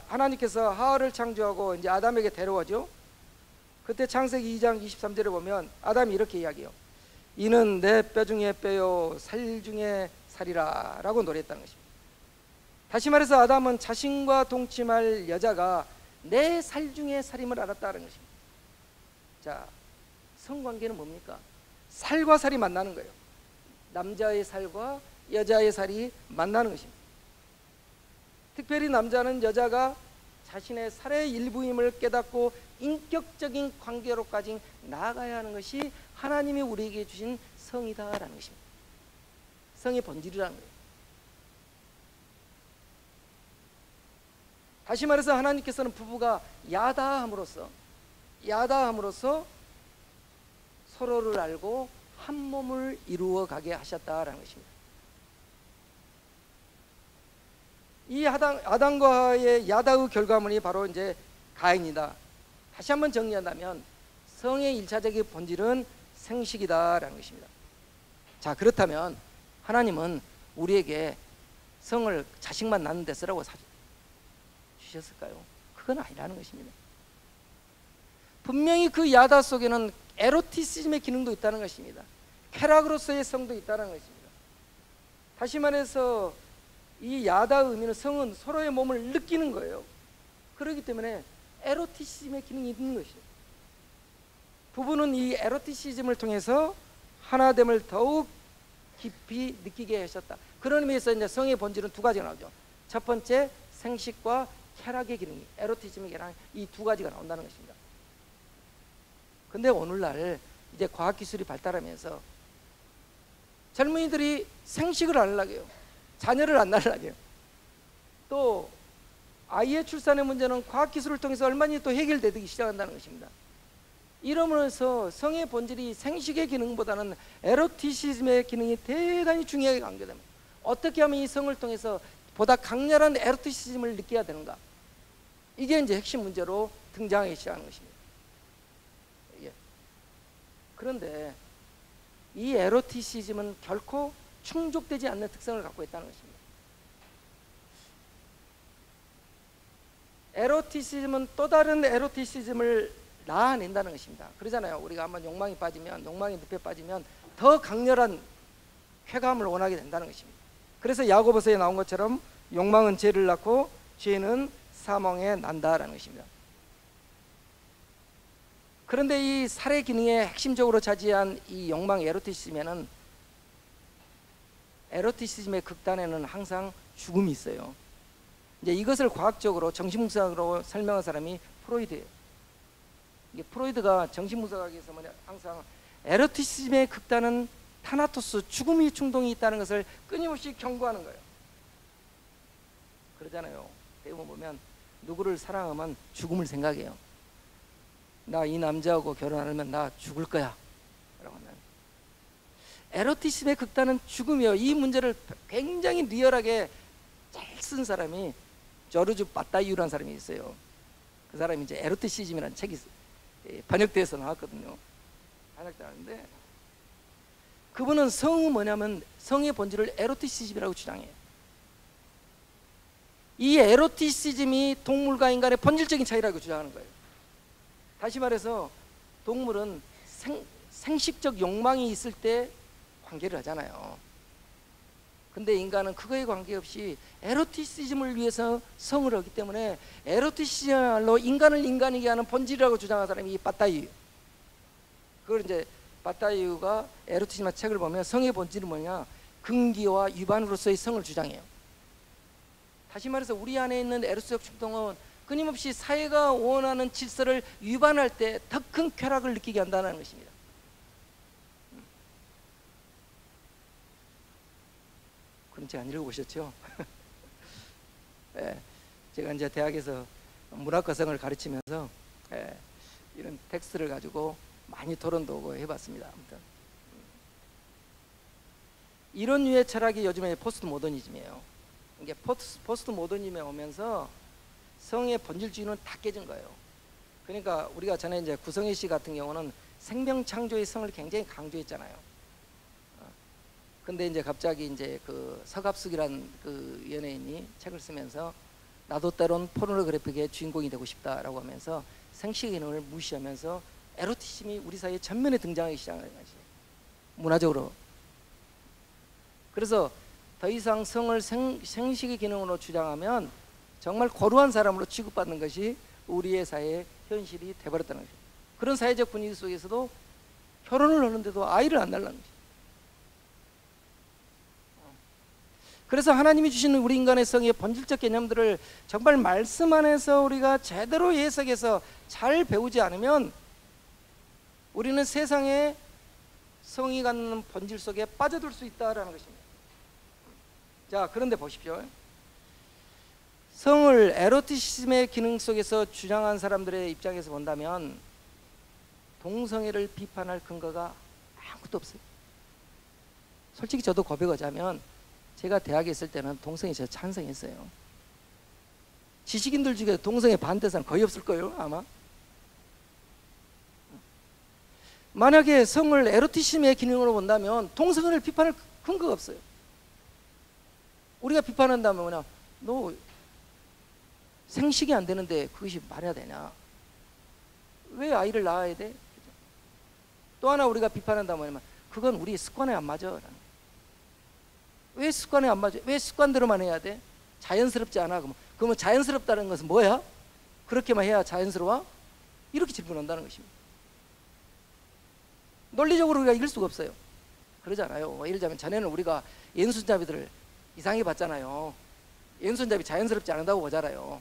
하나님께서 하와를 창조하고 이제 아담에게 데려오죠. 그때 창세기 2장 23절에 보면 아담이 이렇게 이야기해요. 이는 내 뼈 중에 뼈요 살 중에 살이라 라고 노래했다는 것입니다. 다시 말해서 아담은 자신과 동침할 여자가 내 살 중에 살임을 알았다는 것입니다. 자, 성관계는 뭡니까? 살과 살이 만나는 거예요. 남자의 살과 여자의 살이 만나는 것입니다. 특별히 남자는 여자가 자신의 살의 일부임을 깨닫고 인격적인 관계로까지 나아가야 하는 것이 하나님이 우리에게 주신 성이다라는 것입니다. 성의 본질이라는 거예요. 다시 말해서 하나님께서는 부부가 야다함으로써 서로를 알고 한 몸을 이루어 가게 하셨다라는 것입니다. 이 아담과 하와의 야다의 결과물이 바로 이제 가인이다. 다시 한번 정리한다면 성의 1차적인 본질은 생식이다라는 것입니다. 자, 그렇다면 하나님은 우리에게 성을 자식만 낳는 데 쓰라고 주셨을까요? 그건 아니라는 것입니다. 분명히 그 야다 속에는 에로티시즘의 기능도 있다는 것입니다. 쾌락으로서의 성도 있다는 것입니다. 다시 말해서 이 야다의 의미는 성은 서로의 몸을 느끼는 거예요. 그렇기 때문에 에로티시즘의 기능이 있는 것이죠. 부부는 이 에로티시즘을 통해서 하나됨을 더욱 깊이 느끼게 하셨다. 그런 의미에서 이제 성의 본질은 두 가지가 나오죠. 첫 번째, 생식과 쾌락의 기능이, 에로티즘의 기능, 이 두 가지가 나온다는 것입니다. 근데 오늘날 이제 과학기술이 발달하면서 젊은이들이 생식을 안 하려고 해요. 자녀를 안 낳으려고 해요. 또 아이의 출산의 문제는 과학기술을 통해서 얼마나 또 해결되기 시작한다는 것입니다. 이러면서 성의 본질이 생식의 기능보다는 에로티시즘의 기능이 대단히 중요하게 강조됩니다. 어떻게 하면 이 성을 통해서 보다 강렬한 에로티시즘을 느껴야 되는가? 이게 이제 핵심 문제로 등장하기 시작하는 것입니다. 그런데 이 에로티시즘은 결코 충족되지 않는 특성을 갖고 있다는 것입니다. 에로티시즘은 또 다른 에로티시즘을 낳아낸다는 것입니다. 그러잖아요. 우리가 한번 욕망에 빠지면, 욕망의 늪에 빠지면 더 강렬한 쾌감을 원하게 된다는 것입니다. 그래서 야고보서에 나온 것처럼 욕망은 죄를 낳고 죄는 사망에 난다라는 것입니다. 그런데 이 살해 기능에 핵심적으로 차지한 이 욕망 에로티시즘에는, 에로티시즘의 극단에는 항상 죽음이 있어요. 이제 이것을 과학적으로 정신분석으로 설명한 사람이 프로이드예요. 이게 프로이드가 정신분석학에서 항상 에로티시즘의 극단은 타나토스, 죽음의 충동이 있다는 것을 끊임없이 경고하는 거예요. 그러잖아요. 대부분 보면 누구를 사랑하면 죽음을 생각해요. 나 이 남자하고 결혼 안 하면 나 죽을 거야 라고 하면, 에로티즘의 극단은 죽음이에요. 이 문제를 굉장히 리얼하게 잘 쓴 사람이 조르주 바타이유라는 사람이 있어요. 그 사람이 이제 에로티시즘이라는 책이 번역돼서 나왔거든요. 번역되는데 그분은 성은 뭐냐면 성의 본질을 에로티시즘이라고 주장해요. 이 에로티시즘이 동물과 인간의 본질적인 차이라고 주장하는 거예요. 다시 말해서 동물은 생식적 욕망이 있을 때 관계를 하잖아요. 근데 인간은 그거에 관계없이 에로티시즘을 위해서 성을 하기 때문에 에로티시즘으로 인간을 인간이게 하는 본질이라고 주장하는 사람이 이 바타이유. 그걸 이제 바타이유가 에로티시즘 책을 보면 성의 본질이 뭐냐, 근기와 위반으로서의 성을 주장해요. 다시 말해서 우리 안에 있는 에로스적 충동은 끊임없이 사회가 원하는 질서를 위반할 때 더 큰 쾌락을 느끼게 한다는 것입니다. 그럼 제가 안 읽어보셨죠? 네, 제가 이제 대학에서 문학과성을 가르치면서 이런 텍스트를 가지고 많이 토론도 하고 해봤습니다. 아무튼 이런 류의 철학이 요즘에 포스트 모더니즘이에요. 이게 포스트 모더니즘에 오면서 성의 본질주의는 다 깨진 거예요. 그러니까 우리가 전에 이제 구성애 씨 같은 경우는 생명 창조의 성을 굉장히 강조했잖아요. 근데 이제 갑자기 이제 그 서갑숙이란 그 연예인이 책을 쓰면서 나도 때론 포르노그래픽의 주인공이 되고 싶다라고 하면서 생식의 기능을 무시하면서 에로티즘이 우리 사이에 전면에 등장하기 시작한 것이 문화적으로. 그래서 더 이상 성을 생식의 기능으로 주장하면 정말 거루한 사람으로 취급받는 것이 우리의 사회의 현실이 돼버렸다는 거죠. 그런 사회적 분위기 속에서도 결혼을 하는데도 아이를 안 낳는 거죠. 그래서 하나님이 주시는 우리 인간의 성의 본질적 개념들을 정말 말씀 안에서 우리가 제대로 해석해서 잘 배우지 않으면 우리는 세상에 성이 갖는 본질 속에 빠져들 수 있다는 것입니다. 자, 그런데 보십시오. 성을 에로티시즘의 기능 속에서 주장한 사람들의 입장에서 본다면 동성애를 비판할 근거가 아무것도 없어요. 솔직히 저도 고백하자면 제가 대학에 있을 때는 동성애 제가 찬성했어요. 지식인들 중에 동성애 반대사는 거의 없을 거예요, 아마. 만약에 성을 에로티시즘의 기능으로 본다면 동성애를 비판할 근거가 없어요. 우리가 비판한다면 뭐냐, 너 생식이 안 되는데 그것이 말해야 되냐, 왜 아이를 낳아야 돼? 또 하나 우리가 비판한다면 그건 우리 습관에 안 맞아. 왜 습관에 안 맞아? 왜 습관대로만 해야 돼? 자연스럽지 않아? 그러면 자연스럽다는 것은 뭐야? 그렇게만 해야 자연스러워? 이렇게 질문한다는 것입니다. 논리적으로 우리가 이길 수가 없어요. 그러잖아요. 예를 들자면 전에는 우리가 왼손잡이들을 이상하게 봤잖아요. 왼손잡이 자연스럽지 않다고 보잖아요.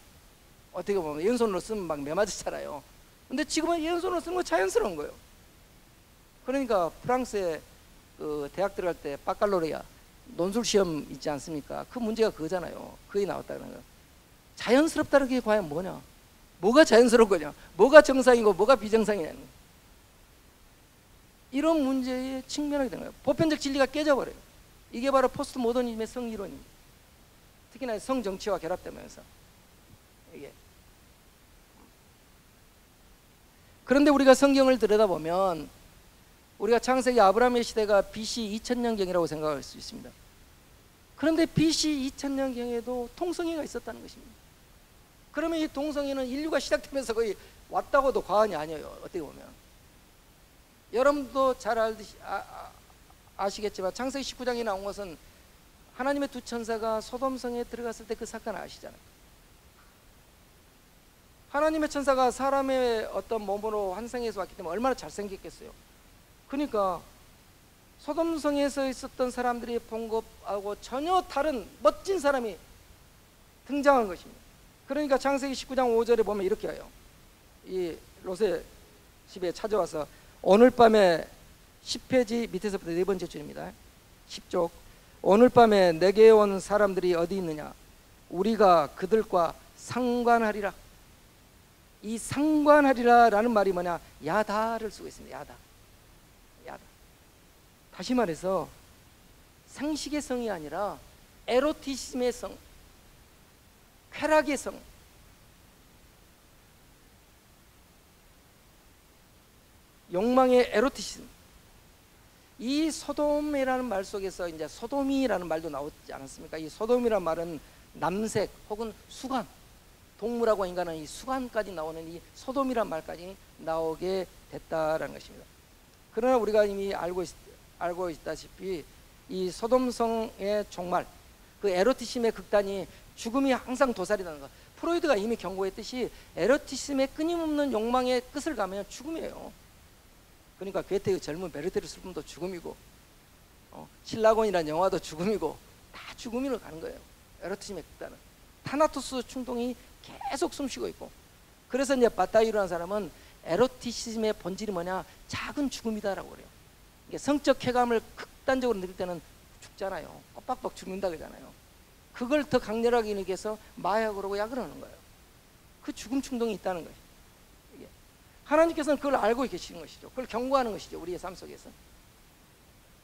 어떻게 보면 왼손으로 쓰면 막 매맞았잖아요. 근데 지금은 왼손으로 쓰는 거 자연스러운 거예요. 그러니까 프랑스에 그 대학 들어갈 때 바칼로레아 논술 시험 있지 않습니까? 그 문제가 그거잖아요. 그게 나왔다는 거. 자연스럽다는 게 과연 뭐냐? 뭐가 자연스러운 거냐? 뭐가 정상이고 뭐가 비정상이냐? 이런 문제에 직면하게 된 거예요. 보편적 진리가 깨져버려요. 이게 바로 포스트 모더니즘의 성이론입니다. 특히나 성정치와 결합되면서 이게. 그런데 우리가 성경을 들여다보면 우리가 창세기 아브라함의 시대가 BC 2000년경이라고 생각할 수 있습니다. 그런데 BC 2000년경에도 동성애가 있었다는 것입니다. 그러면 이 동성애는 인류가 시작되면서 거의 왔다고도 과언이 아니에요. 어떻게 보면 여러분도 잘 알듯이 아시겠지만 창세기 19장에 나온 것은 하나님의 두 천사가 소돔성에 들어갔을 때 그 사건 아시잖아요. 하나님의 천사가 사람의 어떤 몸으로 환상에서 왔기 때문에 얼마나 잘생겼겠어요. 그러니까 소돔성에서 있었던 사람들이 본 것하고 전혀 다른 멋진 사람이 등장한 것입니다. 그러니까 창세기 19장 5절에 보면 이렇게 해요. 이 롯의 집에 찾아와서 오늘 밤에 10페이지 밑에서부터 네 번째 줄입니다. 10쪽. 오늘 밤에 내게 온 사람들이 어디 있느냐? 우리가 그들과 상관하리라. 이 상관하리라 라는 말이 뭐냐? 야다를 쓰고 있습니다. 야다. 다시 말해서 상식의 성이 아니라 에로티즘의 성, 쾌락의 성, 욕망의 에로티즘. 이 소돔이라는 말 속에서 이제 소돔이라는 말도 나오지 않았습니까? 이 소돔이라는 말은 남색 혹은 수간, 동물하고 인간은 이 수간까지 나오는 이 소돔이라는 말까지 나오게 됐다라는 것입니다. 그러나 우리가 이미 알고 있다시피 이 소돔성의 종말, 그 에로티즘의 극단이 죽음이 항상 도살이라는 것. 프로이드가 이미 경고했듯이 에로티즘의 끊임없는 욕망의 끝을 가면 죽음이에요. 그러니까 괴테의 젊은 베르테르 슬픔도 죽음이고, 신라곤이라는 영화도 죽음이고, 다 죽음으로 가는 거예요. 에로티즘의 극단은 타나토스 충동이 계속 숨쉬고 있고. 그래서 이제 바타이루라는 사람은 에로티즘의 본질이 뭐냐? 작은 죽음이다라고 그래요. 이게 성적 쾌감을 극단적으로 느낄 때는 죽잖아요. ป๊อกป๊อก 죽는다 그러잖아요. 그걸 더 강렬하게 일으키기 위해서 마약으로 하고 약을 하는 거예요. 그 죽음 충동이 있다는 거예요. 이게. 하나님께서는 그걸 알고 계시는 것이죠. 그걸 경고하는 것이죠. 우리의 삶 속에서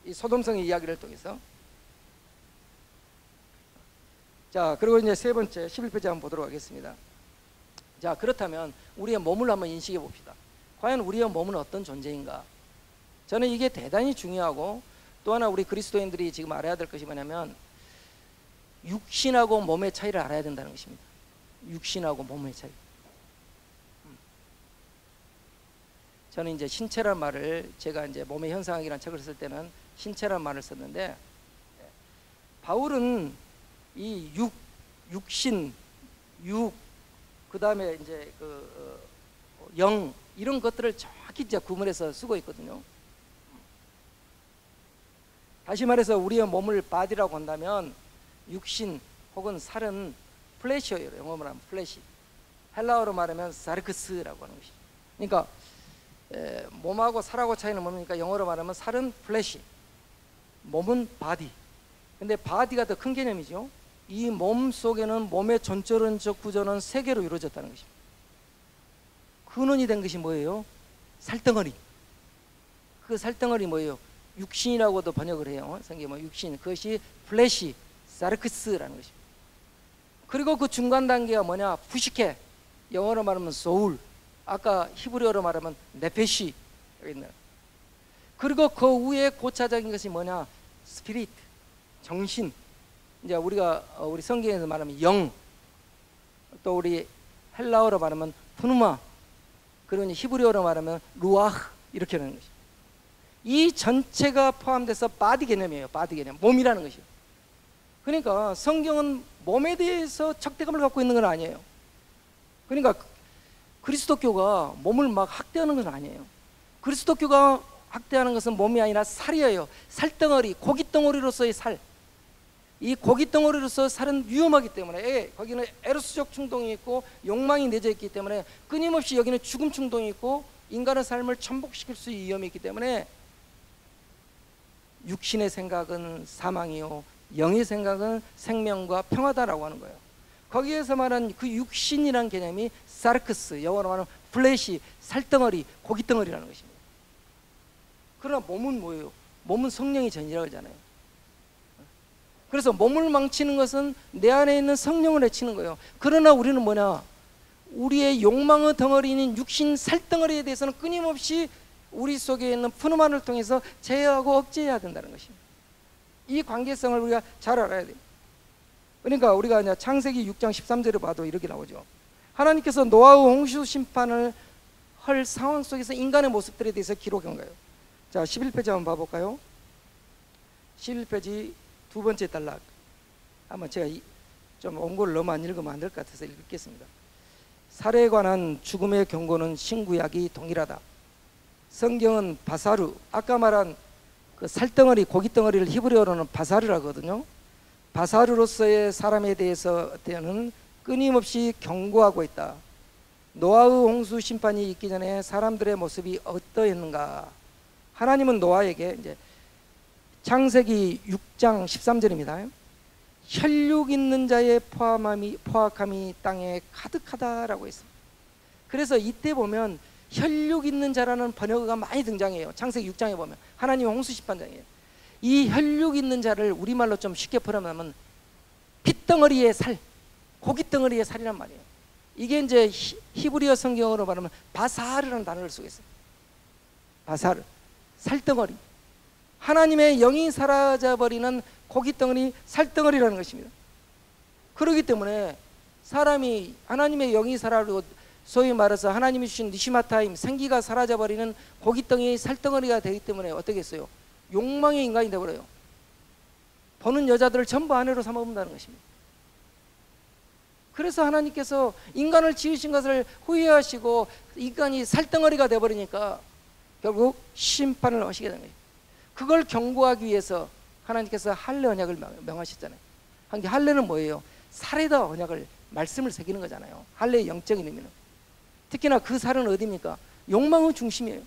이 소돔성의 이야기를 통해서. 자, 그리고 이제 세 번째 11페이지 한번 보도록 하겠습니다. 자, 그렇다면 우리의 몸을 한번 인식해 봅시다. 과연 우리의 몸은 어떤 존재인가? 저는 이게 대단히 중요하고, 또 하나 우리 그리스도인들이 지금 알아야 될 것이 뭐냐면 육신하고 몸의 차이를 알아야 된다는 것입니다. 육신하고 몸의 차이. 저는 이제 신체란 말을, 제가 이제 몸의 현상학이라는 책을 쓸 때는 신체란 말을 썼는데, 바울은 이 육신, 그 다음에 이제 영, 이런 것들을 정확히 이제 구분해서 쓰고 있거든요. 다시 말해서 우리의 몸을 바디라고 한다면 육신 혹은 살은 플래시예요. 영어로 하면 플래시. 헬라어로 말하면 사르크스라고 하는 것이죠. 그러니까 몸하고 살하고 차이는 뭡니까? 영어로 말하면 살은 플래시, 몸은 바디. 근데 바디가 더 큰 개념이죠. 이 몸 속에는 몸의 전체론적 구조는 세 개로 이루어졌다는 것입니다. 근원이 된 것이 뭐예요? 살덩어리. 그 살덩어리 뭐예요? 육신이라고도 번역을 해요. 성경에 뭐 육신, 그것이 플래시, 사르크스라는 것입니다. 그리고 그 중간 단계가 뭐냐? 푸시케, 영어로 말하면 소울, 아까 히브리어로 말하면 네페시 여기 있네요. 그리고 그 위에 고차적인 것이 뭐냐? 스피릿, 정신. 이제 우리 성경에서 말하면 영, 또 우리 헬라어로 말하면 푸누마, 그리고 히브리어로 말하면 루아흐, 이렇게 하는 것이죠. 이 전체가 포함돼서 바디 개념이에요. 바디 개념, 몸이라는 것이에요. 그러니까 성경은 몸에 대해서 적대감을 갖고 있는 건 아니에요. 그러니까 그리스도교가 몸을 막 학대하는 건 아니에요. 그리스도교가 학대하는 것은 몸이 아니라 살이에요. 살덩어리, 고깃덩어리로서의 살. 이 고깃덩어리로서 살은 위험하기 때문에, 거기는 에로스적 충동이 있고 욕망이 내재 있기 때문에, 끊임없이 여기는 죽음 충동이 있고 인간의 삶을 천복시킬 수 있는 위험이 있기 때문에, 육신의 생각은 사망이요 영의 생각은 생명과 평화다라고 하는 거예요. 거기에서 말한 그 육신이라는 개념이 사르크스, 영어로 말하면 플래시, 살덩어리, 고깃덩어리라는 것입니다. 그러나 몸은 뭐예요? 몸은 성령의 전이라고 하잖아요. 그래서 몸을 망치는 것은 내 안에 있는 성령을 해치는 거예요. 그러나 우리는 뭐냐? 우리의 욕망의 덩어리인 육신 살덩어리에 대해서는 끊임없이 우리 속에 있는 푸누만을 통해서 제어하고 억제해야 된다는 것입니다. 이 관계성을 우리가 잘 알아야 돼요. 그러니까 우리가 이제 창세기 6장 13절을 봐도 이렇게 나오죠. 하나님께서 노아의 홍수 심판을 할 상황 속에서 인간의 모습들에 대해서 기록한 거예요. 자, 11페이지 한번 봐볼까요? 11페이지 두 번째 단락. 아마 제가 좀 원고를 너무 안 읽으면 안 될 것 같아서 읽겠습니다. 살해에 관한 죽음의 경고는 신구약이 동일하다. 성경은 바사르, 아까 말한 그 살덩어리, 고깃덩어리를 히브리어로는 바사르라거든요. 바사르로서의 사람에 대해서는 끊임없이 경고하고 있다. 노아의 홍수 심판이 있기 전에 사람들의 모습이 어떠했는가? 하나님은 노아에게 이제 창세기 6장 13절입니다. 혈육 있는 자의 포악함이 땅에 가득하다라고 했습니다. 그래서 이때 보면 혈육 있는 자라는 번역어가 많이 등장해요. 창세기 6장에 보면 하나님의 홍수 심판장이에요. 이 혈육 있는 자를 우리말로 좀 쉽게 표현하면 핏덩어리의 살, 고깃덩어리의 살이란 말이에요. 이게 이제 히브리어 성경으로 말하면 바사르라는 단어를 쓰고 있어요. 바사르, 살덩어리. 하나님의 영이 사라져버리는 고깃덩어리, 살덩어리라는 것입니다. 그렇기 때문에 사람이 하나님의 영이 사라지고 소위 말해서 하나님이 주신 니시마타임, 생기가 사라져버리는 고깃덩이, 살덩어리가 되기 때문에 어떻게 했어요? 욕망의 인간이 되어버려요. 보는 여자들을 전부 아내로 삼아본다는 것입니다. 그래서 하나님께서 인간을 지으신 것을 후회하시고 인간이 살덩어리가 되어버리니까 결국 심판을 하시게 된 거예요. 그걸 경고하기 위해서 하나님께서 할례 언약을 명하셨잖아요. 할례는 뭐예요? 살에다 언약을, 말씀을 새기는 거잖아요. 할례의 영적인 의미는. 특히나 그 살은 어디입니까? 욕망의 중심이에요.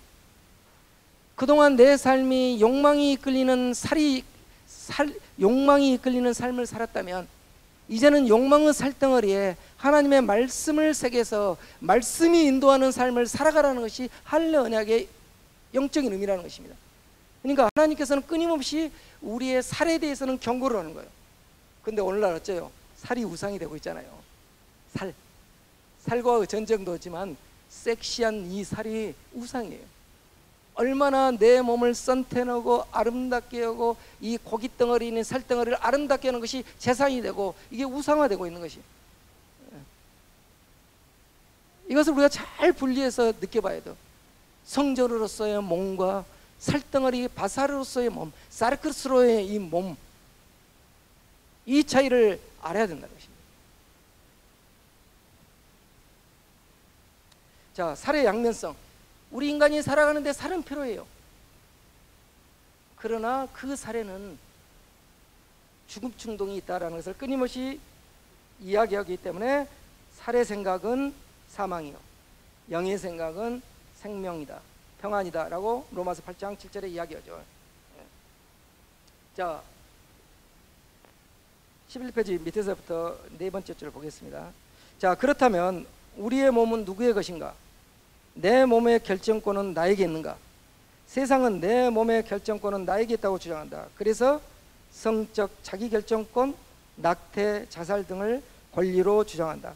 그동안 내 삶이 욕망이 이끌리는 욕망이 이끌리는 삶을 살았다면 이제는 욕망의 살덩어리에 하나님의 말씀을 새겨서 말씀이 인도하는 삶을 살아가라는 것이 할례 언약의 영적인 의미라는 것입니다. 그러니까 하나님께서는 끊임없이 우리의 살에 대해서는 경고를 하는 거예요. 근데 오늘날 어째요? 살이 우상이 되고 있잖아요. 살과의 전쟁도 있지만 섹시한 이 살이 우상이에요. 얼마나 내 몸을 선태하고 아름답게 하고 이 고깃덩어리 있는 살덩어리를 아름답게 하는 것이 재산이 되고 이게 우상화되고 있는 것이, 이것을 우리가 잘 분리해서 느껴봐야 돼요. 성전으로서의 몸과 살덩어리 바사르로서의 몸, 사르크스로의 이 몸, 이 차이를 알아야 된다는 것입니다. 자, 살의 양면성. 우리 인간이 살아가는데 살은 필요해요. 그러나 그 살에는 죽음 충동이 있다는 것을 끊임없이 이야기하기 때문에 살의 생각은 사망이요, 영의 생각은 생명이다, 평안이다 라고 로마서 8장 7절에 이야기하죠. 자, 11페이지 밑에서부터 네 번째 줄을 보겠습니다. 자, 그렇다면 우리의 몸은 누구의 것인가? 내 몸의 결정권은 나에게 있는가? 세상은 내 몸의 결정권은 나에게 있다고 주장한다. 그래서 성적 자기결정권, 낙태, 자살 등을 권리로 주장한다.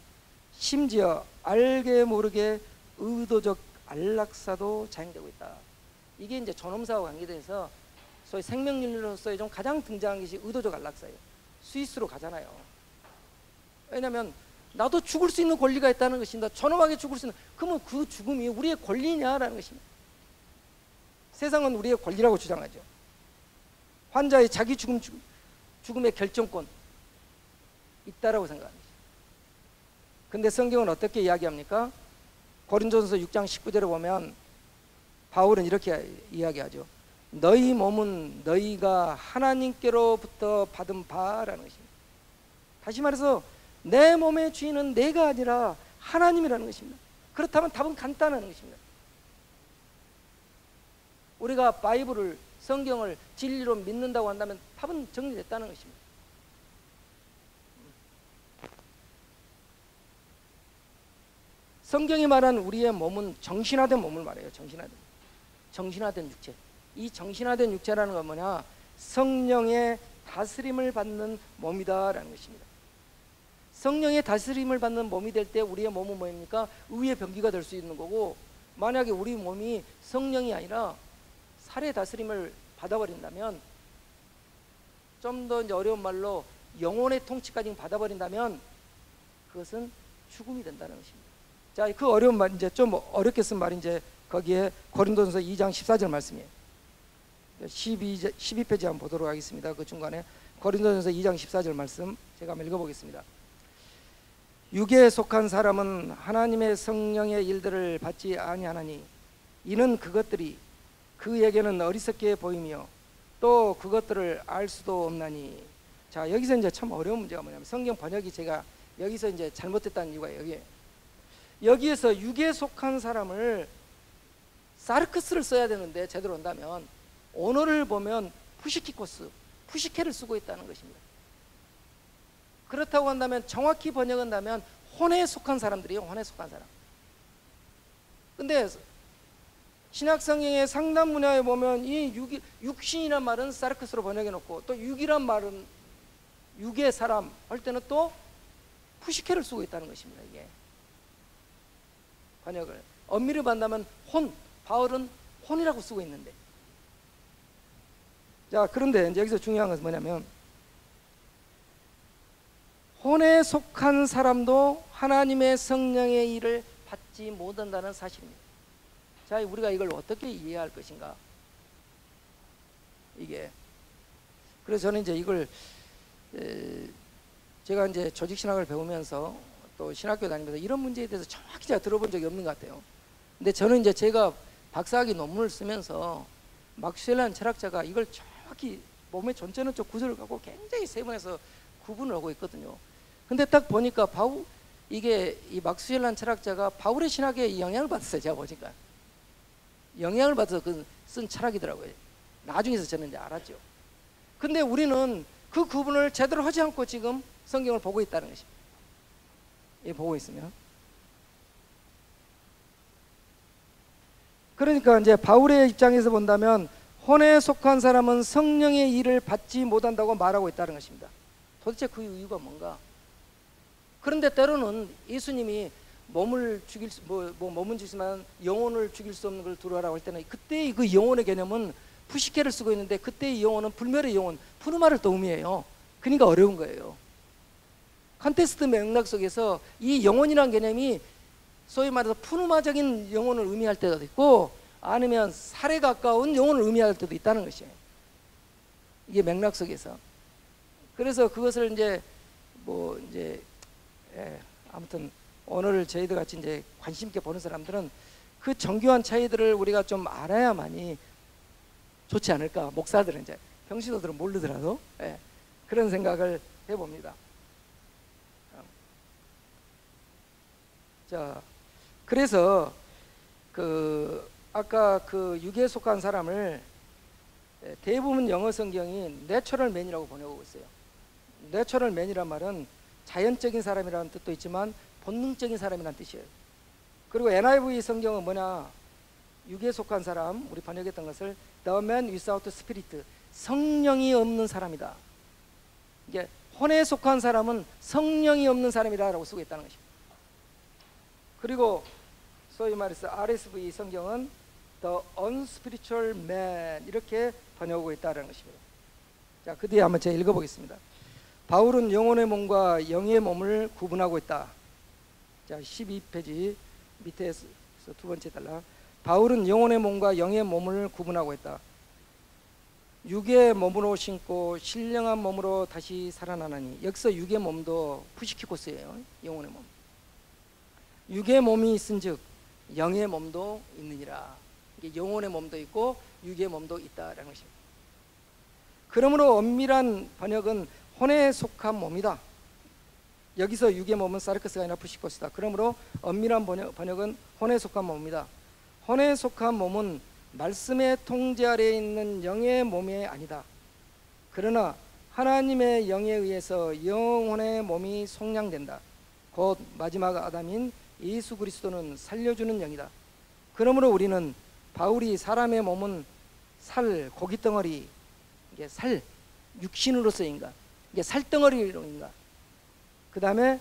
심지어 알게 모르게 의도적 안락사도 자행되고 있다. 이게 이제 존엄사와 관계돼서 소위 생명윤리로서의 좀 가장 등장한 것이 의도적 안락사예요. 스위스로 가잖아요. 왜냐하면 나도 죽을 수 있는 권리가 있다는 것입니다. 존엄하게 죽을 수 있는, 그러면 그 죽음이 우리의 권리냐라는 것입니다. 세상은 우리의 권리라고 주장하죠. 환자의 자기 죽음의 결정권 있다라고 생각합니다. 근데 성경은 어떻게 이야기합니까? 고린도전서 6장 19절에 보면 바울은 이렇게 이야기하죠. 너희 몸은 너희가 하나님께로부터 받은 바라는 것입니다. 다시 말해서 내 몸의 주인은 내가 아니라 하나님이라는 것입니다. 그렇다면 답은 간단한 것입니다. 우리가 바이블을, 성경을 진리로 믿는다고 한다면 답은 정리됐다는 것입니다. 성경이 말한 우리의 몸은 정신화된 몸을 말해요. 정신화된 육체. 이 정신화된 육체라는 건 뭐냐? 성령의 다스림을 받는 몸이다라는 것입니다. 성령의 다스림을 받는 몸이 될 때 우리의 몸은 뭐입니까? 의의 병기가 될 수 있는 거고, 만약에 우리 몸이 성령이 아니라 살의 다스림을 받아버린다면, 좀 더 이제 어려운 말로 영혼의 통치까지 받아버린다면 그것은 죽음이 된다는 것입니다. 자, 그 어려운 말 이제 좀 어렵게 쓴 말이 이제 거기에 고린도전서 2장 14절 말씀이에요. 12페이지 한번 보도록 하겠습니다. 그 중간에 고린도전서 2장 14절 말씀 제가 한번 읽어보겠습니다. 육에 속한 사람은 하나님의 성령의 일들을 받지 아니하나니 이는 그것들이 그에게는 어리석게 보이며 또 그것들을 알 수도 없나니. 자, 여기서 이제 참 어려운 문제가 뭐냐면 성경 번역이 제가 여기서 이제 잘못됐다는 이유가 여기에서 육에 속한 사람을 사르크스를 써야 되는데 제대로 온다면 언어를 보면 푸시키코스, 푸시케를 쓰고 있다는 것입니다. 그렇다고 한다면 정확히 번역한다면 혼에 속한 사람들이에요. 혼에 속한 사람. 근데 신약 성경의 상당 분야에 보면 이 육신이란 말은 사르크스로 번역해 놓고 또 육이란 말은 육의 사람 할 때는 또 푸시케를 쓰고 있다는 것입니다. 이게 번역을 엄밀히 본다면 혼, 바울은 혼이라고 쓰고 있는데, 자, 그런데 이제 여기서 중요한 것은 뭐냐면 혼에 속한 사람도 하나님의 성령의 일을 받지 못한다는 사실입니다. 자, 우리가 이걸 어떻게 이해할 것인가? 이게 그래서 저는 이제 이걸 제가 이제 조직신학을 배우면서 또 신학교 다니면서 이런 문제에 대해서 정확히 제가 들어본 적이 없는 것 같아요. 근데 저는 이제 제가 박사학위 논문을 쓰면서 막스웰란 철학자가 이걸 정확히 몸의 전체론적 구조를 갖고 굉장히 세분해서 구분을 하고 있거든요. 근데 딱 보니까 이게 이 막스웰란 철학자가 바울의 신학에 영향을 받았어요. 제가 보니까 영향을 받아서 쓴 철학이더라고요. 나중에서 저는 이제 알았죠. 근데 우리는 그 구분을 제대로 하지 않고 지금 성경을 보고 있다는 것입니다. 예, 보고 있으면. 그러니까 이제 바울의 입장에서 본다면 혼에 속한 사람은 성령의 일을 받지 못한다고 말하고 있다는 것입니다. 도대체 그 이유가 뭔가? 그런데 때로는 예수님이 몸을 죽일 몸은 죽이지만 영혼을 죽일 수 없는 걸 두려워하라고 할 때는 그때의 그 영혼의 개념은 푸시케를 쓰고 있는데 그때의 영혼은 불멸의 영혼, 푸르마를 또 의미해요. 그러니까 어려운 거예요. 컨텍스트 맥락 속에서 이 영혼이라는 개념이 소위 말해서 푸르마적인 영혼을 의미할 때도 있고 아니면 살에 가까운 영혼을 의미할 때도 있다는 것이에요. 이게 맥락 속에서. 그래서 그것을 이제 아무튼 언어를 저희들 같이 이제 관심 있게 보는 사람들은 그 정교한 차이들을 우리가 좀 알아야만이 좋지 않을까. 목사들은 이제 평신도들은 모르더라도 그런 생각을 해봅니다. 자, 그래서 아까 육에 속한 사람을 대부분 영어 성경이 내추럴 맨이라고 번역하고 있어요. 내추럴 맨이란 말은 자연적인 사람이라는 뜻도 있지만 본능적인 사람이라는 뜻이에요. 그리고 NIV 성경은 뭐냐? 육에 속한 사람, 우리 번역했던 것을 The man without spirit, 성령이 없는 사람이다. 이게 혼에 속한 사람은 성령이 없는 사람이다라고 쓰고 있다는 것입니다. 그리고 소위 말해서 RSV 성경은 The unspiritual man 이렇게 번역하고 있다는 것입니다. 자, 그 뒤에 한번 제가 읽어보겠습니다. 바울은 영혼의 몸과 영의 몸을 구분하고 있다. 자, 12페이지 밑에서 두 번째 달라. 바울은 영혼의 몸과 영의 몸을 구분하고 있다. 육의 몸으로 신고 신령한 몸으로 다시 살아나나니. 여기서 육의 몸도 푸시키코스예요. 영혼의 몸. 육의 몸이 있은즉 영의 몸도 있느니라. 이게 영혼의 몸도 있고 육의 몸도 있다라는 것입니다. 그러므로 엄밀한 번역은 혼에 속한 몸이다. 여기서 육의 몸은 사르크스가 아니라 푸시코스다. 그러므로 엄밀한 번역은 혼에 속한 몸이다. 혼에 속한 몸은 말씀의 통제 아래에 있는 영의 몸이 아니다. 그러나 하나님의 영에 의해서 영혼의 몸이 속량된다. 곧 마지막 아담인 예수 그리스도는 살려주는 영이다. 그러므로 우리는 바울이 사람의 몸은 살, 고깃덩어리, 이게 살, 육신으로서인가, 이게 살덩어리로인가, 그 다음에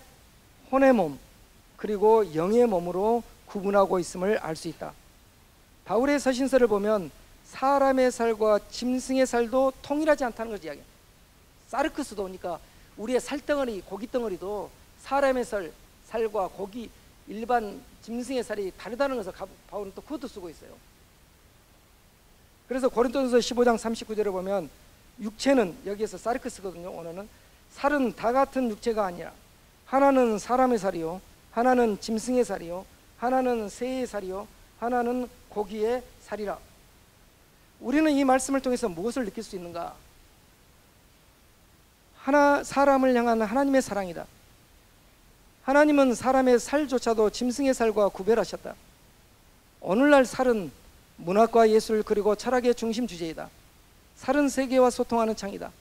혼의 몸, 그리고 영의 몸으로 구분하고 있음을 알 수 있다. 바울의 서신서를 보면 사람의 살과 짐승의 살도 통일하지 않다는 것을 이야기해요. 사르크스도 오니까 우리의 살덩어리, 고깃덩어리도 사람의 살과 고기, 일반 짐승의 살이 다르다는 것을 바울은 또 그것도 쓰고 있어요. 그래서 고린도전서 15장 39절에 보면 육체는, 여기에서 사르크스거든요. 오늘은 살은 다 같은 육체가 아니라 하나는 사람의 살이요, 하나는 짐승의 살이요, 하나는 새의 살이요, 하나는 고기의 살이라. 우리는 이 말씀을 통해서 무엇을 느낄 수 있는가? 사람을 향한 하나님의 사랑이다. 하나님은 사람의 살조차도 짐승의 살과 구별하셨다. 오늘날 살은 문학과 예술 그리고 철학의 중심 주제이다. 살은 세계와 소통하는 창이다.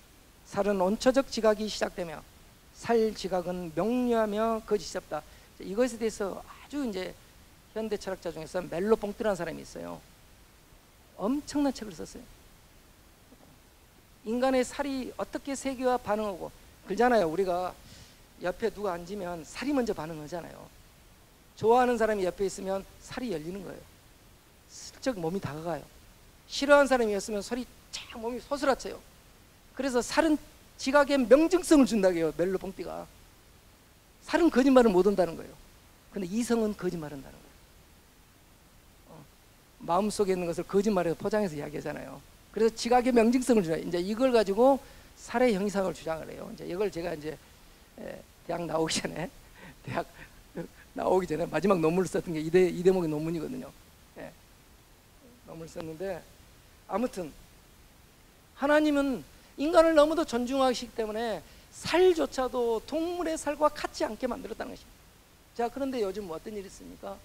살은 원초적 지각이 시작되며 살 지각은 명료하며 거짓이 없다. 이것에 대해서 아주 이제 현대 철학자 중에서 멜로 봉띠라는 사람이 있어요. 엄청난 책을 썼어요. 인간의 살이 어떻게 세계와 반응하고, 그러잖아요. 우리가 옆에 누가 앉으면 살이 먼저 반응하잖아요. 좋아하는 사람이 옆에 있으면 살이 열리는 거예요. 슬쩍 몸이 다가가요. 싫어하는 사람이 있으면 살이 쫙 몸이 소스라쳐요. 그래서 살은 지각의 명증성을 준다고 해요. 멜로 봉띠가. 살은 거짓말을 못 한다는 거예요. 근데 이성은 거짓말한다는 거예요. 마음속에 있는 것을 거짓말해서 포장해서 이야기하잖아요. 그래서 지각의 명증성을 주라. 이제 이걸 가지고 살의 형이상을 주장을 해요. 이제 이걸 제가 이제 대학 나오기 전에 마지막 논문을 썼던 게 이 대목의 논문이거든요. 예. 논문을 썼는데, 아무튼 하나님은 인간을 너무도 존중하시기 때문에 살조차도 동물의 살과 같지 않게 만들었다는 것입니다. 자, 그런데 요즘 어떤 일이 있습니까?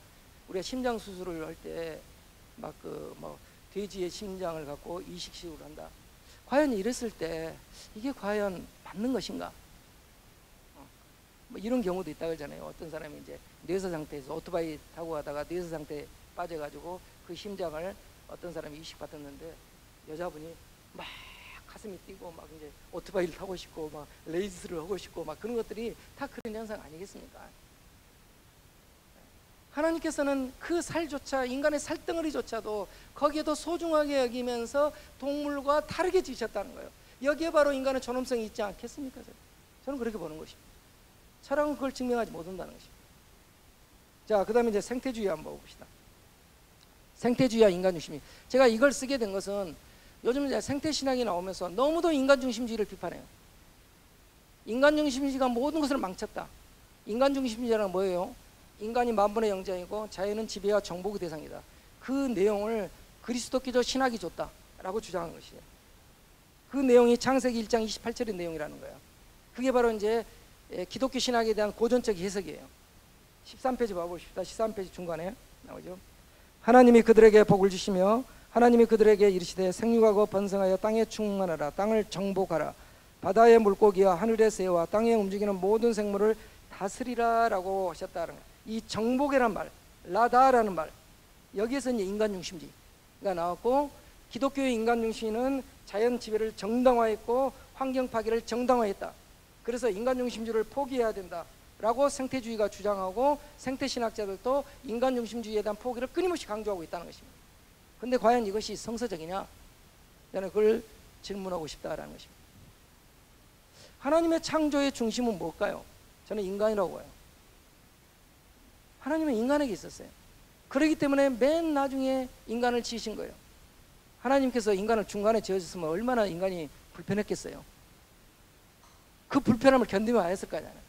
우리가 심장 수술을 할 때 막 돼지의 심장을 갖고 이식식으로 한다. 과연 이랬을 때 이게 과연 맞는 것인가? 뭐 이런 경우도 있다고 하잖아요. 어떤 사람이 이제 뇌사 상태에서 오토바이 타고 가다가 뇌사 상태에 빠져가지고 그 심장을 어떤 사람이 이식받았는데, 여자분이 막 가슴이 뛰고 막 이제 오토바이를 타고 싶고 막 레이스를 하고 싶고 막 그런 것들이 다 그런 현상 아니겠습니까? 하나님께서는 그 살조차, 인간의 살덩어리조차도 거기에도 소중하게 여기면서 동물과 다르게 지으셨다는 거예요. 여기에 바로 인간의 존엄성이 있지 않겠습니까? 저는 그렇게 보는 것입니다. 철학은 그걸 증명하지 못한다는 것입니다. 자, 그 다음에 이제 생태주의 한번 봅시다. 생태주의와 인간 중심이. 제가 이걸 쓰게 된 것은 요즘 이제 생태신학이 나오면서 너무도 인간 중심주의를 비판해요. 인간 중심주의가 모든 것을 망쳤다. 인간 중심주의란 뭐예요? 인간이 만분의 영장이고 자연은 지배와 정복의 대상이다. 그 내용을 그리스도교적 신학이 줬다라고 주장한 것이에요. 그 내용이 창세기 1장 28절의 내용이라는 거예요. 그게 바로 이제 기독교 신학에 대한 고전적 해석이에요. 13페이지 봐보십시다. 13페이지 중간에 나오죠. 하나님이 그들에게 복을 주시며 하나님이 그들에게 이르시되 생육하고 번성하여 땅에 충만하라. 땅을 정복하라. 바다의 물고기와 하늘의 새와 땅에 움직이는 모든 생물을 다스리라 라고 하셨다는 거예요. 이 정복이란 말, 라다라는 말, 여기에서 이제 인간 중심주의가 나왔고, 기독교의 인간 중심은 자연 지배를 정당화했고 환경 파괴를 정당화했다. 그래서 인간 중심주의를 포기해야 된다 라고 생태주의가 주장하고, 생태신학자들도 인간 중심주의에 대한 포기를 끊임없이 강조하고 있다는 것입니다. 근데 과연 이것이 성서적이냐? 저는 그걸 질문하고 싶다라는 것입니다. 하나님의 창조의 중심은 뭘까요? 저는 인간이라고 해요. 하나님은 인간에게 있었어요. 그렇기 때문에 맨 나중에 인간을 지으신 거예요. 하나님께서 인간을 중간에 지어줬으면 얼마나 인간이 불편했겠어요. 그 불편함을 견디면 안 했을 거잖아요.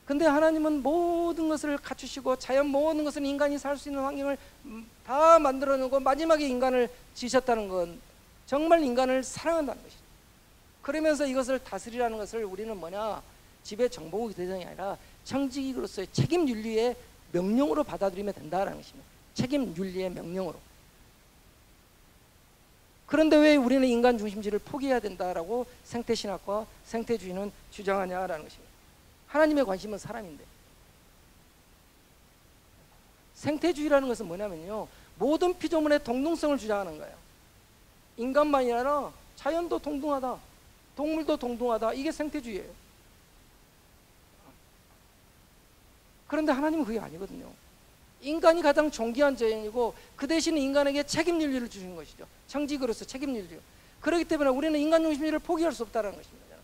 근데 하나님은 모든 것을 갖추시고 자연 모든 것은 인간이 살 수 있는 환경을 다 만들어 놓고 마지막에 인간을 지으셨다는 건 정말 인간을 사랑한다는 것이죠. 그러면서 이것을 다스리라는 것을 우리는 뭐냐, 지배 정복의 대상이 아니라 청지기로서의 책임 윤리의 명령으로 받아들이면 된다는 것입니다. 책임 윤리의 명령으로. 그런데 왜 우리는 인간 중심주의를 포기해야 된다라고 생태신학과 생태주의는 주장하냐라는 것입니다. 하나님의 관심은 사람인데, 생태주의라는 것은 뭐냐면요, 모든 피조물의 동등성을 주장하는 거예요. 인간만이 아니라 자연도 동등하다, 동물도 동등하다, 이게 생태주의예요. 그런데 하나님은 그게 아니거든요. 인간이 가장 존귀한 자연이고 그 대신 인간에게 책임윤리를 주신 것이죠. 청지기로서 책임윤리. 그렇기 때문에 우리는 인간 중심주의를 포기할 수 없다는 것입니다.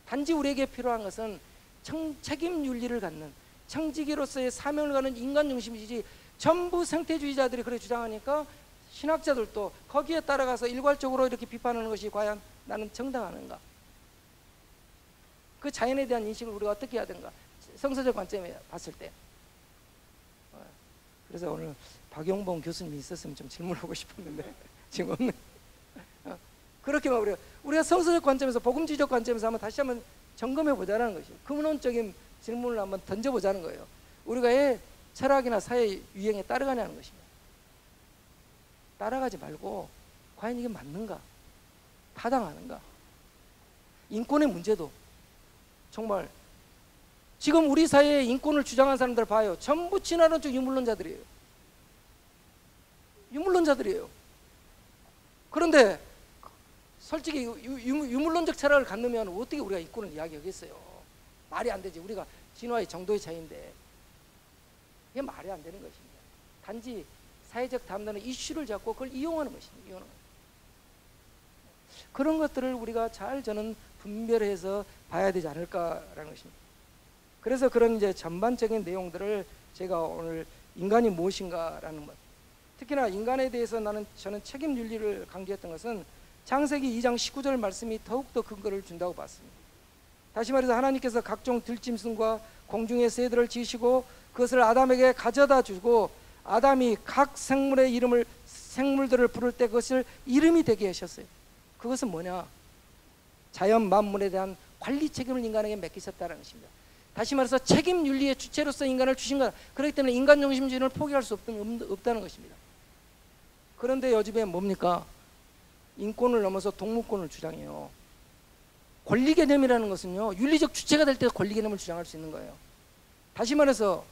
단지 우리에게 필요한 것은 책임윤리를 갖는 청지기로서의 사명을 가는 인간 중심이지 전부 생태주의자들이 그렇게 주장하니까 신학자들도 거기에 따라가서 일괄적으로 이렇게 비판하는 것이 과연 나는 정당하는가? 그 자연에 대한 인식을 우리가 어떻게 해야 되는가? 성서적 관점에 봤을 때. 그래서 오늘 박용봉 교수님이 있었으면 좀 질문하고 싶었는데 지금 없네. 그렇게만 우리가 성서적 관점에서 복음주의적 관점에서 다시 한번 점검해 보자는 것이에요. 근원적인 질문을 한번 던져보자는 거예요. 우리가 왜 철학이나 사회 유행에 따라가냐는 것입니다. 따라가지 말고 과연 이게 맞는가? 타당하는가? 인권의 문제도 정말 지금 우리 사회에 인권을 주장하는 사람들 봐요. 전부 진화론적 유물론자들이에요. 유물론자들이에요. 그런데 솔직히 유물론적 철학을 갖으면 어떻게 우리가 인권을 이야기하겠어요? 말이 안 되지. 우리가 진화의 정도의 차이인데 이게 말이 안 되는 것입니다. 단지 사회적 담론의 이슈를 잡고 그걸 이용하는 것입니다. 이용하는 것입니다. 그런 것들을 우리가 잘 저는 분별해서 봐야 되지 않을까라는 것입니다. 그래서 그런 이제 전반적인 내용들을 제가 오늘 인간이 무엇인가라는 것, 특히나 인간에 대해서 저는 책임 윤리를 강조했던 것은 창세기 2장 19절 말씀이 더욱더 근거를 준다고 봤습니다. 다시 말해서 하나님께서 각종 들짐승과 공중의 새들을 지으시고 그것을 아담에게 가져다 주고 아담이 각 생물들을 부를 때 그것을 이름이 되게 하셨어요. 그것은 뭐냐? 자연 만물에 대한 관리 책임을 인간에게 맡기셨다는 것입니다. 다시 말해서 책임 윤리의 주체로서 인간을 주신 것, 그렇기 때문에 인간 중심주의를 포기할 수 없다는 것입니다. 그런데 요즘에 뭡니까? 인권을 넘어서 동물권을 주장해요. 권리 개념이라는 것은요, 윤리적 주체가 될 때 권리 개념을 주장할 수 있는 거예요. 다시 말해서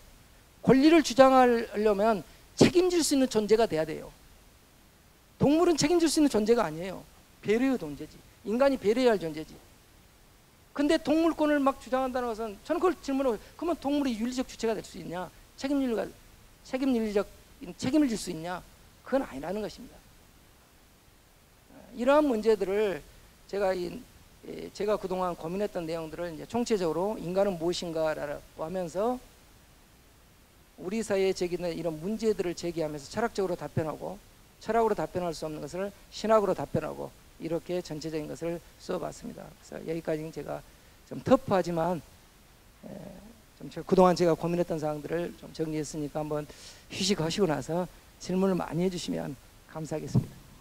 권리를 주장하려면 책임질 수 있는 존재가 돼야 돼요. 동물은 책임질 수 있는 존재가 아니에요. 배려의 존재지. 인간이 배려해야 할 존재지. 근데 동물권을 막 주장한다는 것은 저는 그걸 질문하고, 그러면 동물이 윤리적 주체가 될 수 있냐? 책임을 질 수 있냐? 그건 아니라는 것입니다. 이러한 문제들을 제가 그동안 고민했던 내용들을 이제 총체적으로 인간은 무엇인가라고 하면서 우리 사회에 제기된 이런 문제들을 제기하면서 철학적으로 답변하고, 철학으로 답변할 수 없는 것을 신학으로 답변하고, 이렇게 전체적인 것을 써봤습니다. 그래서 여기까지 제가 좀 터프하지만 좀 그동안 제가 고민했던 사항들을 좀 정리했으니까 한번 휴식하시고 나서 질문을 많이 해주시면 감사하겠습니다.